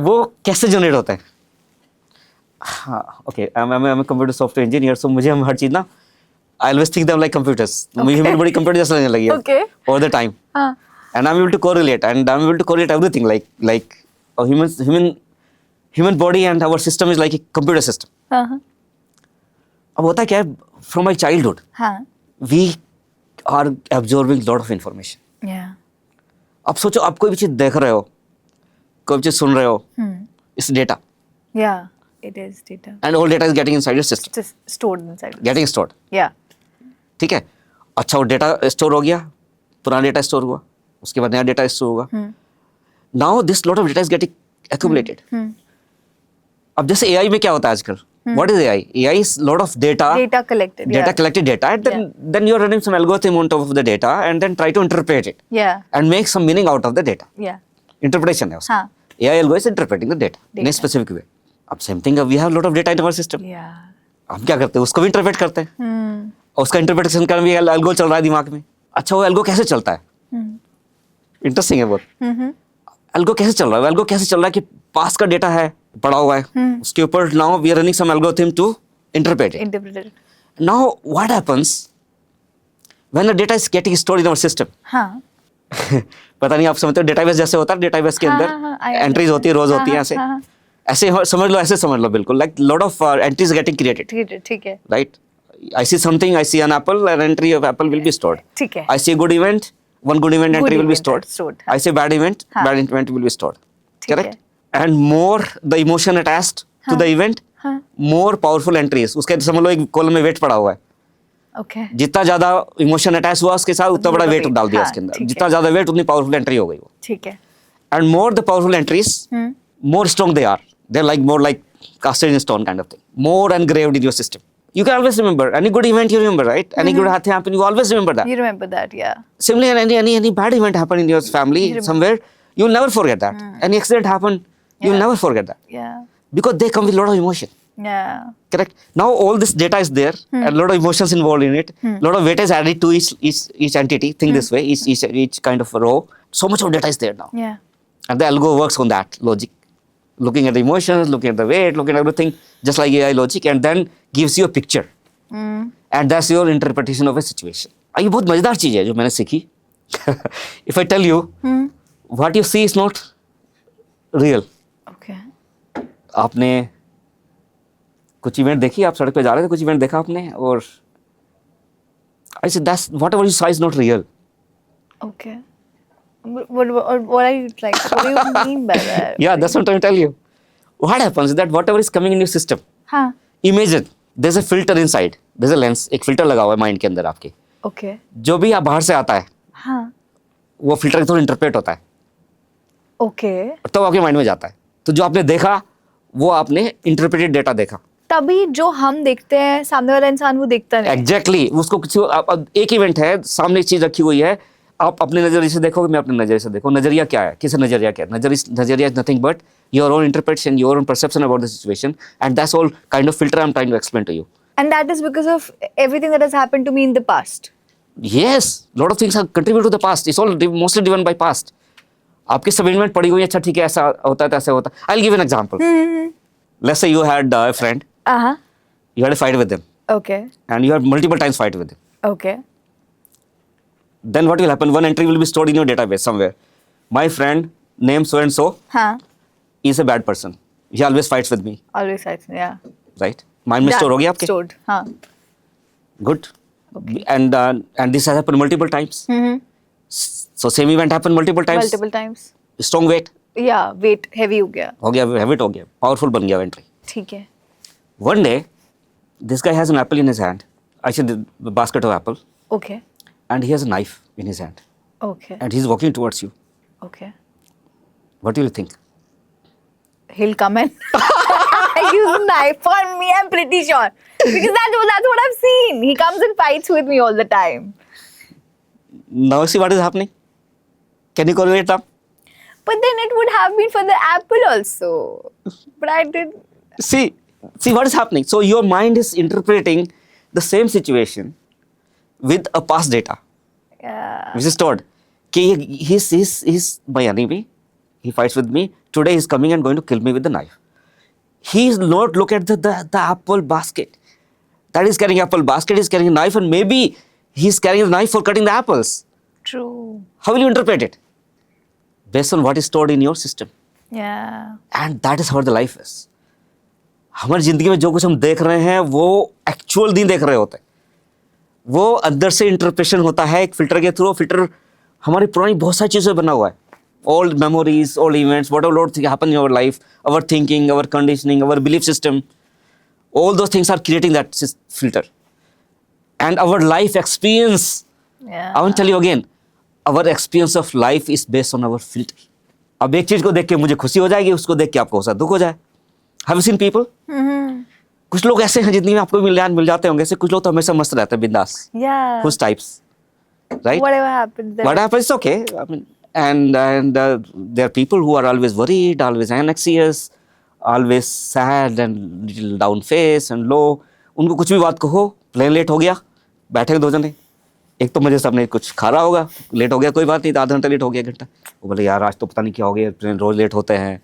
वो कैसे जनरेट होते हैं. हाँ, okay, I am computer software engineer, so मुझे हम हर चीज ना I always think them like computers. मुझे मेरी बड़ी कंप्यूटर जैसा लगने लगी है. Okay. All the time. हाँ. And I'm able to correlate, and I'm able to correlate everything like a human body and our system is like a computer system. हाँ. अब होता क्या है, from my childhood हाँ. we are absorbing lot of information. Yeah. अब सोचो आप कोई भी चीज देख रहे हो, कोई भी चीज सुन रहे हो, it's data, Yeah. It is data. and all data is getting inside your system, Just stored inside. getting stored. Yeah. ठीक है, अच्छा वो डेटा स्टोर हो गया, पुराना डेटा स्टोर हुआ, उसके बाद नया डेटा स्टोर होगा. Now this lot of data is getting accumulated. अब जैसे एआई में क्या होता है आजकल, what is AI? AI is lot of data, Data collected. data Yeah. collected data, and then you are running some algorithm on top of the data and then try to interpret it Yeah. and make some meaning out of the data. Yeah. Interpretation है उसका. हाँ. AI algo is interpreting the data in a Data. specific way. अब same thing, we have lot of data in our system. Yeah. हम क्या करते हैं, उसको भी इंटरप्रेट करते हैं, और उसका इंटरप्रिटेशन करने भी एल्गो चल रहा है दिमाग में. अच्छा, वो एल्गो कैसे चलता है? इंटरेस्टिंग है बहुत. एल्गो कैसे चल रहा है? एल्गो कैसे चल रहा है कि पास का डेटा है पड़ा हुआ है, उसके ऊपर now we are running some algorithm to interpret it. Interpreted. Now what happens when the data is getting stored in our system? हाँ. पता नहीं आप समझते हो, डेटाबेस जैसे होता है, डेटाबेस के हाँ, अंदर हाँ, I एंट्रीज होती है, रोज understand. होती है, हाँ, ऐसे हाँ, हाँ. ऐसे समझ लो बिल्कुल, like lot of entries getting created, ठीक है. right? I see something, I see an apple, an entry of apple will be stored. ठीक है. I see a good event, one good event entry will be event stored. हाँ. I see bad event, हाँ. bad event will be stored. ठीक Correct? And more the emotion attached to the event, हाँ. more powerful entries. उसके समझ लो एक column में wait पड़ा हुआ है. Okay. जितना ज्यादा इमोशन अटैच हुआ उसके साथ उतना बड़ा वेट डाल दिया हाँ, उसके अंदर, ठीक है। जितना ज्यादा वेट उतनी पावरफुल एंट्री हो गई वो. ठीक है. And more the powerful entries, more strong they are. They're like more like casted in stone kind of thing. More engraved in your system. You can always remember any good event. You remember, right? Any good thing happen, you always remember that. You remember that, yeah. Similarly, any bad event happen in your family somewhere, you'll never forget that. Any accident happen, you'll Yeah. never forget that Yeah. because they come with a lot of emotion. Yeah. Correct. Now all this data is there, and a lot of emotions involved in it. A lot of weight is added to each entity. Think this way: each kind of row. So much of data is there now. Yeah. And the algo works on that logic, looking at the emotions, looking at the weight, looking at everything, just like AI logic, and then gives you a picture. And that's your interpretation of a situation. ये बहुत मजेदार चीज है जो मैंने सीखी. If I tell you, what you see is not real. Okay. आपने कुछ इवेंट देखी, आप सड़क पे जा रहे थे, कुछ इवेंट देखा आपने, और I said that's whatever you saw is not real. Okay. What are you like? What do you mean by that? Yeah, that's what I'm trying to tell you. What happens is that whatever is coming in your system, हाँ. imagine there's a filter inside, there's a lens, एक filter लगा हुआ है mind के अंदर आपके. Okay. जो भी आप बाहर से आता है हाँ. वो फिल्टर के थ्रू इंटरप्रेट होता है, Okay. और तब आपके माइंड में जाता है. तो जो आपने देखा वो आपने इंटरप्रेटेड डेटा देखा. तभी जो हम देखते हैं सामने वाला इंसान वो देखता नहीं. एग्जैक्टली उसको किसी अब एक इवेंट है, सामने एक चीज रखी हुई है, आप अपने नजरिए से देखोगे, मैं अपने नजरिए से देखो. नजरिया क्या है, किस नजरिया क्या है? नजरिया is nothing but your own interpretation, your own perception about the situation, and that's all kind of filter I am trying to explain to you. And that is because of everything that has happened to me in the past. Yes, lot of things have contributed to the past. It's all mostly driven by past. आपकी सब event पड़ी हुई है, अच्छा ठीक है ऐसा होता है तो ऐसा होता है. I'll give you an example. Let's say you had a friend, Uh-huh. you had a fight with them, Okay. and you had multiple times fight with them. Okay. Then what will happen? One entry will be stored in your database somewhere. My friend named so and so हाँ. is a bad person. He always fights with me, Always sides. Yeah. right? Mind में Done. store हो गया आपके? Stored. हाँ. Good. And this has happened multiple times. So same event happened multiple times. Multiple times. Strong weight Yeah. Weight heavy हो गया. हो गया, habit हो गया, powerful बन गया entry. ठीक है. One day, this guy has an apple in his hand. Actually, the basket of apple, Okay. and he has a knife in his hand, Okay. and he's walking towards you. Okay. What do you think? He'll come and use a knife on me, I'm pretty sure. Because that's what I've seen. He comes and fights with me all the time. Now see what is happening. Can you correlate that? But then it would have been for the apple also. But I did. See what is happening. So your mind is interpreting the same situation with a past data, Yeah. which is stored. He's my enemy. He fights with me. Today he's coming and going to kill me with the knife. He's not look at the apple basket. That is carrying apple basket, is carrying a knife, and maybe he's carrying a knife for cutting the apples. True. How will you interpret it? Based on what is stored in your system. Yeah. And that is how the life is. हमारी जिंदगी में जो कुछ हम देख रहे हैं वो एक्चुअल नहीं देख रहे होते, वो अंदर से इंटरप्रेशन होता है एक फिल्टर के थ्रू. फिल्टर हमारी पुरानी बहुत सारी चीज़ों से बना हुआ है. Old memories, old events, whatever Lord happen in our life, our thinking, our conditioning, our belief system, all those things are creating that filter. And our life experience, Yeah. I want to tell you again, our experience of life is based on our filter. अब एक चीज को देख के मुझे खुशी हो जाएगी, उसको देख के आपको हो सकता दुख हो जाए. Have you seen people? कुछ लोग ऐसे हैं जिंदगी में आपको मिल जाते होंगे, ऐसे कुछ लोग तो हमेशा मस्त रहते हैं, बिंदास. Yeah. Whose types, right? Whatever happens there. What happens is okay. I mean, and there are people who are always worried, always anxious, always sad and little down face and low. उनको कुछ भी बात कहो, plane late हो गया, बैठे दो जने, एक तो मुझे सबने कुछ खा रहा होगा, लेट हो गया कोई बात नहीं, तो आधा घंटा लेट हो गया, घंटा. वो बोले यार आज तो पता नहीं क्या हो गया, ट्रेन रोज लेट होते हैं,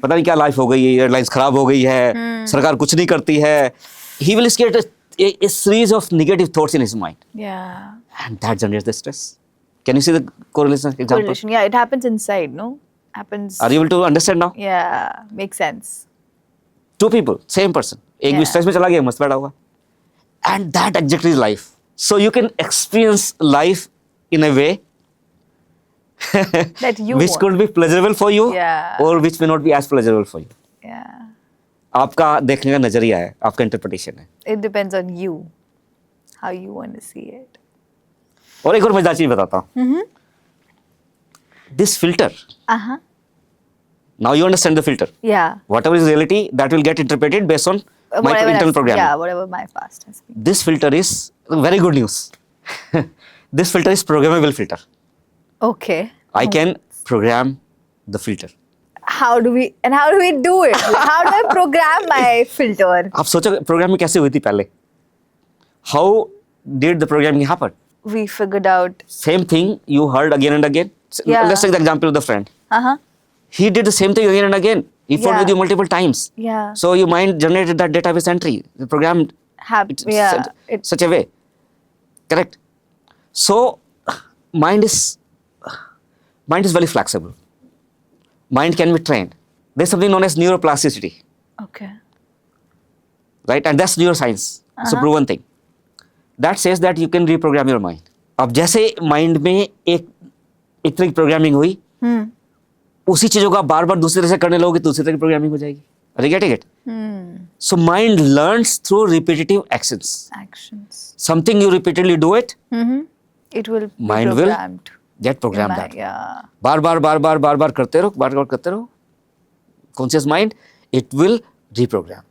पता नहीं क्या लाइफ हो गई है, एयरलाइंस खराब हो गई है, सरकार कुछ नहीं करती है. He will create a series of negative thoughts in his mind, Yeah. and that generates the stress. Can you see the correlation example? Correlation. Yeah, it happens inside, no? Happens. Are you able to understand now? Yeah. Makes sense. Two people, same person. एक भी Yeah. Stress में चला गया, मस्त बैठा हुआ. And that exactly is life. So you can experience life in a way That you which want. could be pleasurable for you, Yeah. or which may not be as pleasurable for you. Yeah. आपका देखने का नजरिया है, आपका interpretation है. It depends on you. how you want to see it. और एक और मजेदार चीज बताता हूँ. This filter. Uh-huh. Now you understand the filter. Yeah. Whatever is reality, that will get interpreted based on my Whatever internal programming. Yeah, whatever my past has been. This filter is very good news. This filter is programmable filter. Okay. I can program the filter. How do we do it? How do I program my filter? आप सोचो programming कैसे हुई थी पहले? How did the programming happen? We figured out. Same thing you heard again and again. Yeah. Let's take the example of the friend. Uh-huh. He did the same thing again and again. He fought Yeah. with you multiple times. Yeah. So your mind generated that database entry. The program such a way. Correct. So mind is very flexible. Mind can be trained. There's something known as neuroplasticity, Okay. right? And that's neuroscience. It's a proven thing. That says that you can reprogram your mind. अब जैसे mind में एक तरह की programming हुई, उसी चीजों का बार बार दूसरी तरह से करने लगोगे तो दूसरी तरह की programming हो जाएगी. Are you getting it? So mind learns through repetitive actions. Something you repeatedly do it, It will be Mind will programmed. get programmed that. Yeah. बार करते रहो. Conscious mind, it will reprogram.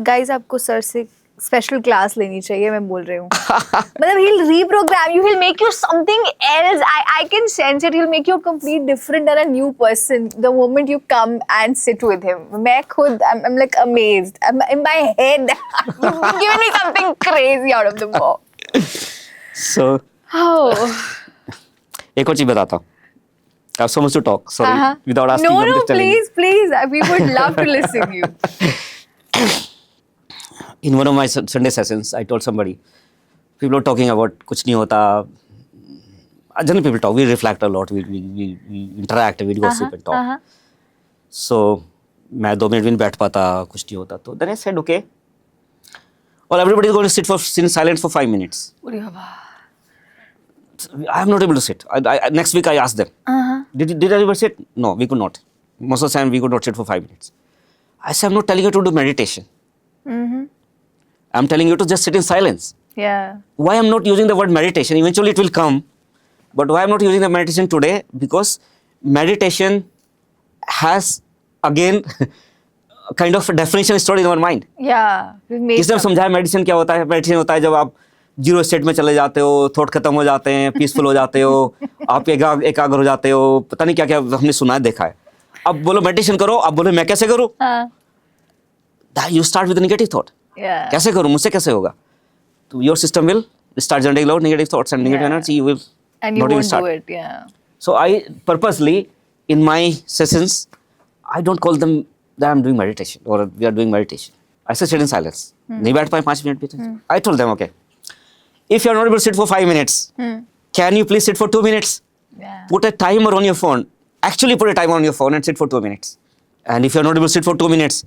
Guys, आपको sir से special class लेनी चाहिए, मैं बोल रही हूँ. मतलब he'll reprogram you, he'll make you something else. I can sense it. He'll make you a complete different and a new person the moment you come and sit with him. मैं खुद, I'm like amazed. I'm in my head. You've given me something crazy out of the box. So Oh. एक और चीज बताता हूँ. I have so much to talk. Sorry, without asking. No, I'm just telling you. please. We would love to listen to you. In one of my Sunday sessions, I told somebody, people are talking about कुछ नहीं होता. Generally, people talk. We reflect a lot. We interact. We gossip and talk. So मैं 2 minute भी नहीं बैठ पाता, कुछ नहीं होता. तो then I said, okay. Well, everybody is going to sit in silence for 5 minutes. I am not able to sit. Next week I asked them, did I ever sit? No, we could not. Most of the time we could not sit for 5 minutes. I said, I'm not telling you to do meditation. I'm telling you to just sit in silence. Yeah. Why I'm not using the word meditation? Eventually it will come. But why I'm not using the meditation today? Because meditation has, again, a kind of a definition stored in our mind. Yeah. किसने हम समझाया medicine क्या होता है? Medicine होता है जब आप जीरो स्टेट में चले जाते हो, थॉट खत्म हो जाते हैं, पीसफुल हो जाते हो, आप एकाग्र हो जाते हो, पता नहीं क्या क्या हमने सुना है, देखा है. अब बोलो मेडिटेशन करो, अब बोलो मैं कैसे करूं? You start with a negative thought. Yeah. कैसे करूं? मुझसे कैसे होगा? तो your system will start generating a lot of negative thoughts and negative energy. You will And you not even won't start. do it. Yeah. So I purposely, in my sessions, I don't call them that I'm doing meditation or we are doing meditation. I say sit in silence. नहीं बैठ पाए 5 minute भी. I told them, okay, if you are not able to sit for 5 minutes, can you please sit for 2 minutes? Yeah. Put a timer on your phone. Actually put a timer on your phone and sit for 2 minutes. And if you are not able to sit for 2 minutes,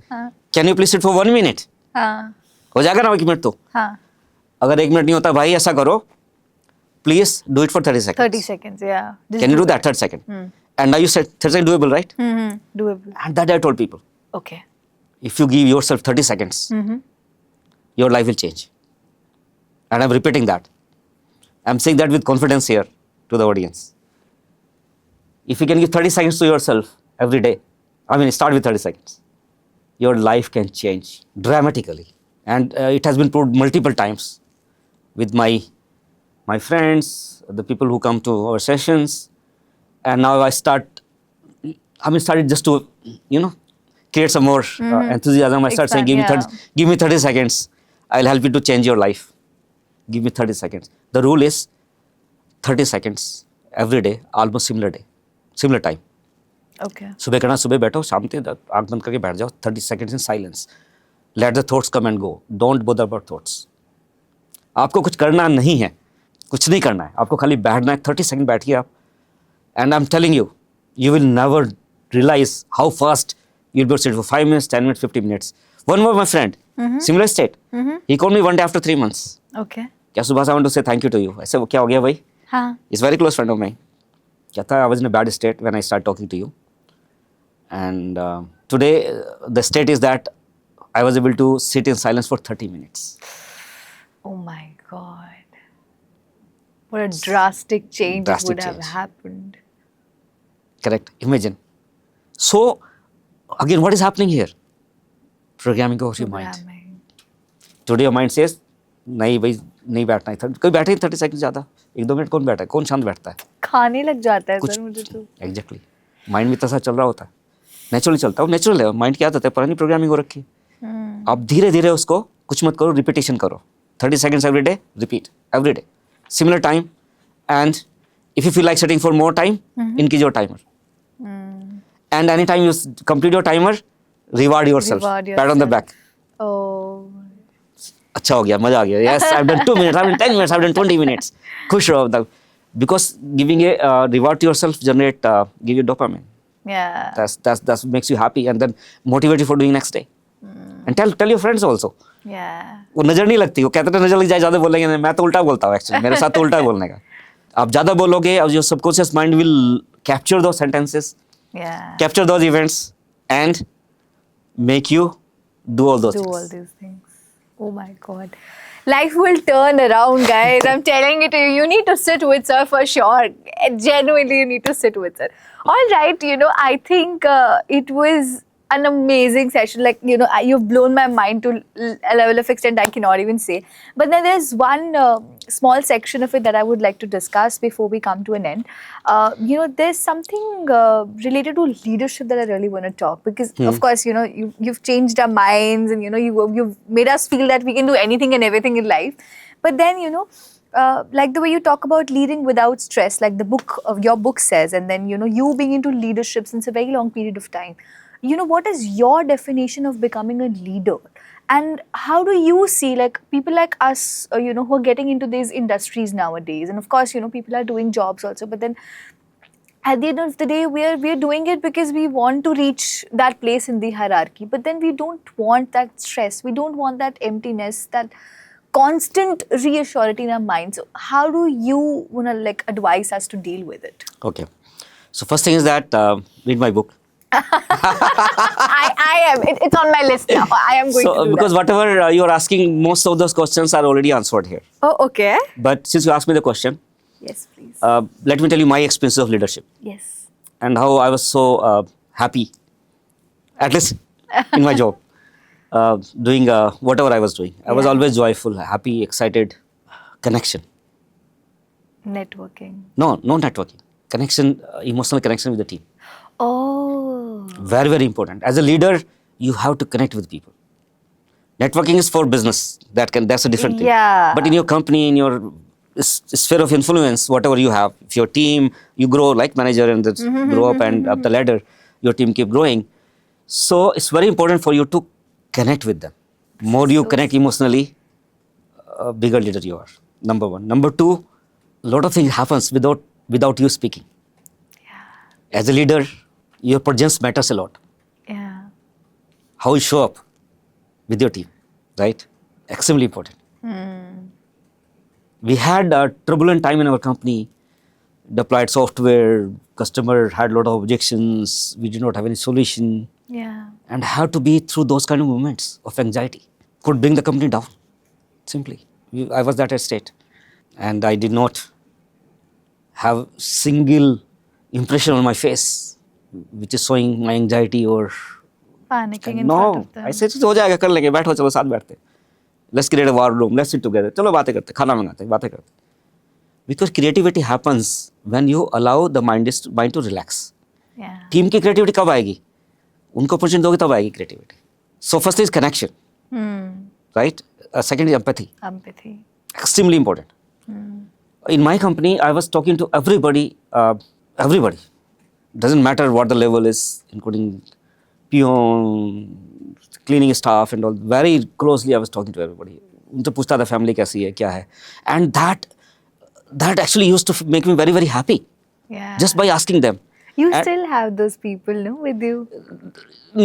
can you please sit for 1 minute? हाँ. हो जाएगा ना 1 minute तो. हाँ. अगर 1 minute नहीं होता भाई ऐसा करो, please do it for 30 seconds. 30 seconds. Yeah. Just Can you do that 30 seconds? And now you said 30 seconds doable, right? Doable. And that I told people. Okay. If you give yourself 30 seconds, your life will change. And I'm repeating that. I'm saying that with confidence here to the audience. If you can give 30 seconds to yourself every day, start with 30 seconds, your life can change dramatically. And it has been proved multiple times with my friends, the people who come to our sessions. And now I started just to, create some more enthusiasm. I start saying, give me 30 seconds. I'll help you to change your life. Give me 30 seconds. The rule is 30 seconds every day, almost similar time. Okay. सुबह करना, सुबह बैठो, शाम तक आँख बंद करके बैठ जाओ, 30 seconds in silence. Let the thoughts come and go. Don't bother about thoughts. आपको कुछ करना नहीं है, कुछ नहीं करना है, आपको खाली बैठना है. 30 seconds बैठिए आप. And I'm telling you, you will never realize how fast you'll be able to sit for 5 minutes, 10 minutes, 50 minutes. One more, my friend, similar state. He called me one day after 3 months. Okay. क्या सुबह I want to say thank you to you. I said, क्या हो गया भाई? हाँ. He's a very close friend of mine. कहता है I was in a bad state when I started talking to you. And today the state is that I was able to sit in silence for 30 minutes. Oh my God. What a drastic change Drastic would have change. happened. Correct. Imagine. So, again, what is happening here? Programming of your mind. Programming. Today your mind says, नहीं भाई नहीं बैठना है. कोई बैठे 30 second ज़्यादा 1-2 minute कौन बैठा है, कौन शांत बैठता है? खाने लग जाता है कुछ सर मुझे तो. एग्जैक्टली माइंड में तसा चल रहा होता है, नेचुरली चलता है. वो नेचुरल है, माइंड की आदत है, पुरानी प्रोग्रामिंग हो रखी है. आप धीरे धीरे उसको कुछ मत करो, रिपीटेशन करो. 30 seconds every day, repeat every day, similar time. And if you feel like setting for more time, increase your timer. And anytime you complete your timer, reward yourself. Pat on the back. Oh. अच्छा हो गया, मजा आ गया. Yes, I've done 2 minutes, I've done 10 minutes, I've done 20 minutes. खुश रहो तब, because giving a reward to yourself give you dopamine. Yeah. That makes you happy and then motivate you for doing next day. And tell your friends also. Yeah. वो नजर नहीं लगती, वो कहते हैं नजर लग जाए ज़्यादा बोलेंगे. नहीं, मैं तो उल्टा बोलता हूँ एक्चुअली, मेरे साथ तो उल्टा बोलने का. आप ज़्यादा बोलोगे और your subconscious mind will capture those sentences, Yeah. capture those events and make you do all those Do things. all these things. Oh my God. Life will turn around, guys. I'm telling it to you. You need to sit with her for sure. Genuinely, you need to sit with her. All right, I think it was an amazing session. Like, you've blown my mind to a level of extent I cannot even say. But then there's one small section of it that I would like to discuss before we come to an end. There's something related to leadership that I really want to talk, because of course, you've changed our minds, and you've made us feel that we can do anything and everything in life. But then, like the way you talk about leading without stress, like the book of your book says, and then you being into leadership since a very long period of time. What is your definition of becoming a leader? And how do you see, like, people like us, who are getting into these industries nowadays? And of course, people are doing jobs also. But then at the end of the day, we're doing it because we want to reach that place in the hierarchy. But then we don't want that stress. We don't want that emptiness, that constant reassurance in our mind. So how do you want to advise us to deal with it? Okay. So first thing is that read my book. I am. It's on my list now. I am going to do because that. whatever you're asking, most of those questions are already answered here. Oh, okay. But since you asked me the question, Yes, please. let me tell you my experience of leadership Yes. and how I was so happy, at least in my job, doing whatever I was doing. I was Yeah. always joyful, happy, excited. Connection. Networking. No networking. Connection, emotional connection with the team. Oh. Very, very important. As a leader, you have to connect with people. Networking is for business. That's a different thing. Yeah. But in your company, in your sphere of influence, whatever you have, if your team, you grow like manager and grow up and up the ladder, your team keep growing. So it's very important for you to connect with them. More you connect emotionally, bigger leader you are. Number one. Number two, a lot of things happens without you speaking. As a leader, your presence matters a lot. Yeah. How you show up with your team, right? Extremely important. We had a turbulent time in our company. Deployed software, customer had a lot of objections. We did not have any solution, Yeah. and had to be through those kind of moments of anxiety. Could bring the company down. Simply, I was that state, and I did not have single impression on my face, which is showing my anxiety or Panicking in front no. of them. I said हो जाएगा, कर लेंगे, बैठो चलो साथ बैठते. Let's create a war room. Let's sit together. चलो बातें करते, खाना मंगाते, बातें करते. Because creativity happens when you allow the mind to relax. Yeah. Team की creativity कब आएगी? उनको opportunity दोगे तब आएगी creativity. So first is connection, right? Second is empathy. Empathy. Extremely important. In my company, I was talking to everybody. Everybody. Doesn't matter what the level is, including peon, cleaning staff and all. Very closely I was talking to everybody. उनसे पूछता था family कैसी है, क्या है. And that actually used to make me very, very happy. Yeah. Just by asking them. You And- still have those people, no, with you?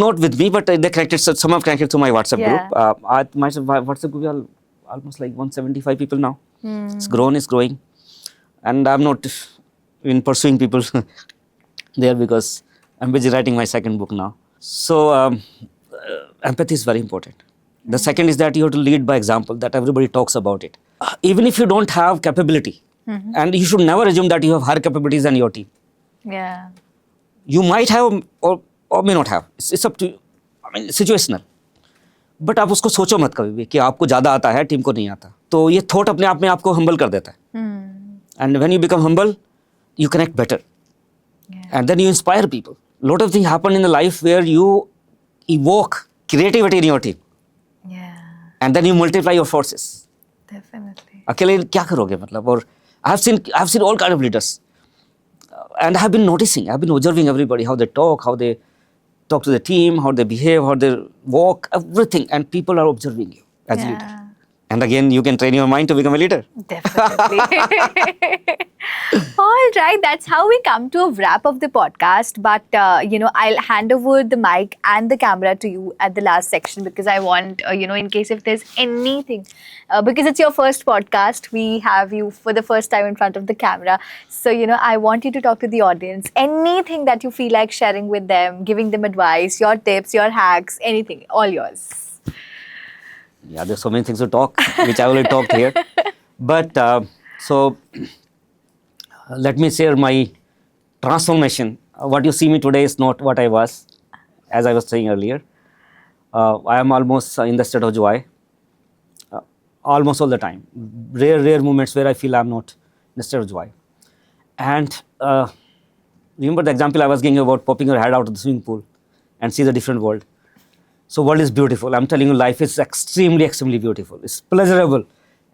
Not with me, but they connected. So some have connected to my WhatsApp Yeah. group. My WhatsApp group is almost like 175 people now. It's growing, and I'm not in pursuing people there because I'm busy writing my second book now. So empathy is very important. The second is that you have to lead by example. That everybody talks about it. Even if you don't have capability, And you should never assume that you have higher capabilities than your team. Yeah. You might have or may not have. It's up to you. I mean, situational. But आप उसको सोचो मत कभी भी कि आपको ज़्यादा आता है टीम को नहीं आता. तो ये थॉट अपने आप में आपको हम्बल कर देता है. And when you become humble you connect better. And then you inspire people. Lot of things happen in the life where you evoke creativity in your team. Yeah. And then you multiply your forces. Definitely. अकेले क्या करोगे मतलब. और I've seen all kind of leaders. And I've been noticing, I've been observing everybody, how they talk to the team, how they behave, how they walk, everything. And people are observing you as a leader. And again, you can train your mind to become a leader. Definitely. All right, that's how we come to a wrap of the podcast. But, I'll hand over the mic and the camera to you at the last section because I want, in case if there's anything, because it's your first podcast, we have you for the first time in front of the camera. So, I want you to talk to the audience. Anything that you feel like sharing with them, giving them advice, your tips, your hacks, anything, all yours. Yeah, there's so many things to talk, which I already talked here. But let me share my transformation. What you see me today is not what I was, as I was saying earlier. I am almost in the state of joy, almost all the time. Rare moments where I feel I'm not in the state of joy. And remember the example I was giving about popping your head out of the swimming pool and see the different world. So world is beautiful. I'm telling you, life is extremely beautiful. It's pleasurable.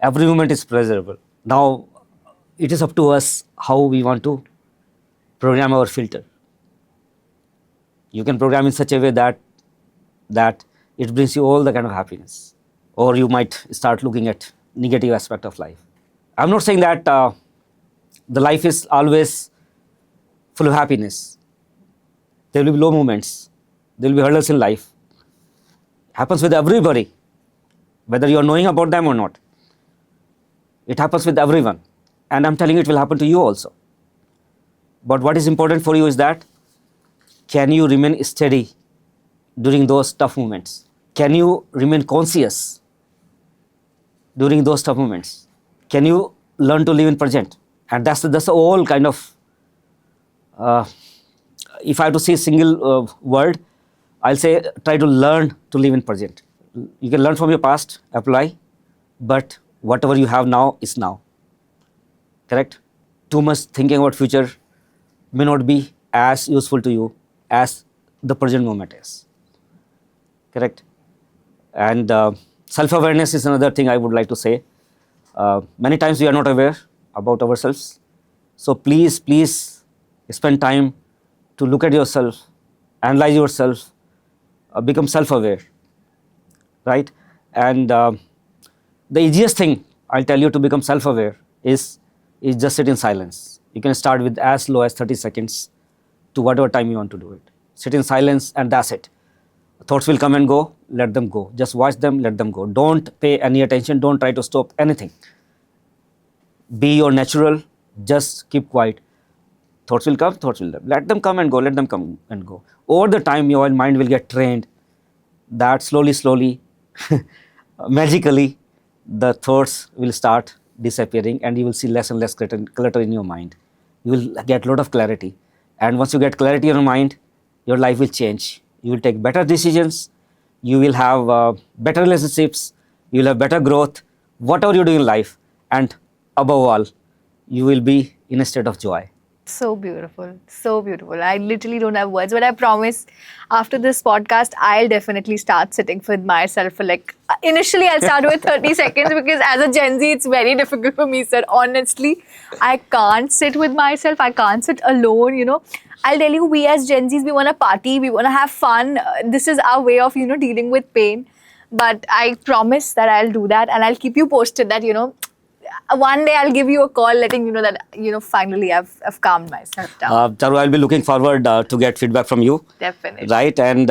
Every moment is pleasurable. Now, it is up to us how we want to program our filter. You can program in such a way that it brings you all the kind of happiness. Or you might start looking at negative aspect of life. I'm not saying that the life is always full of happiness. There will be low moments. There will be hurdles in life. Happens with everybody, whether you are knowing about them or not. It happens with everyone. And I'm telling you, it will happen to you also. But what is important for you is that, can you remain steady during those tough moments? Can you remain conscious during those tough moments? Can you learn to live in present? And that's the whole kind of, if I have to say a single word, I'll say try to learn to live in present. You can learn from your past, apply, but whatever you have now is now. Correct? Too much thinking about future may not be as useful to you as the present moment is. Correct? And self-awareness is another thing I would like to say. Many times we are not aware about ourselves. So please spend time to look at yourself, analyze yourself, become self-aware, right? And the easiest thing I'll tell you to become self-aware is just sit in silence. You can start with as low as 30 seconds to whatever time you want to do it. Sit in silence and that's it. Thoughts will come and go, let them go. Just watch them, let them go. Don't pay any attention, don't try to stop anything. Be your natural, just keep quiet. Thoughts will come, thoughts will leave. Let them come and go, let them come and go. Over the time, your mind will get trained that slowly, magically, the thoughts will start disappearing and you will see less and less clutter in your mind. You will get a lot of clarity. And once you get clarity in your mind, your life will change. You will take better decisions. You will have better relationships. You will have better growth, whatever you do in life. And above all, you will be in a state of joy. So beautiful. So beautiful. I literally don't have words, but I promise after this podcast, I'll definitely start sitting with myself for initially I'll start with 30 seconds because as a Gen Z, it's very difficult for me, sir. Honestly, I can't sit with myself. I can't sit alone, I'll tell you, we as Gen Zs, we want to party, we want to have fun. This is our way of, dealing with pain. But I promise that I'll do that and I'll keep you posted that, one day I'll give you a call letting you know that, finally I've calmed myself down. Charu, I'll be looking forward to get feedback from you. Definitely. Right? And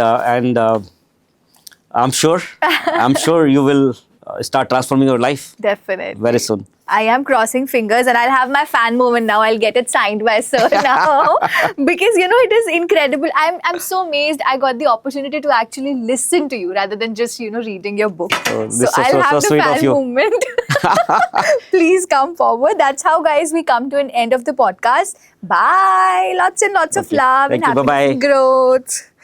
I'm sure you will start transforming your life. Definitely. Very soon. I am crossing fingers, and I'll have my fan moment now. I'll get it signed by sir now, because it is incredible. I'm so amazed. I got the opportunity to actually listen to you rather than just reading your book. Oh, So this is I'll have so the sweet of fan you. moment. Please come forward. That's how, guys, we come to an end of the podcast. Bye. Lots and lots of Okay. love Thank and you. happiness Bye-bye. and growth.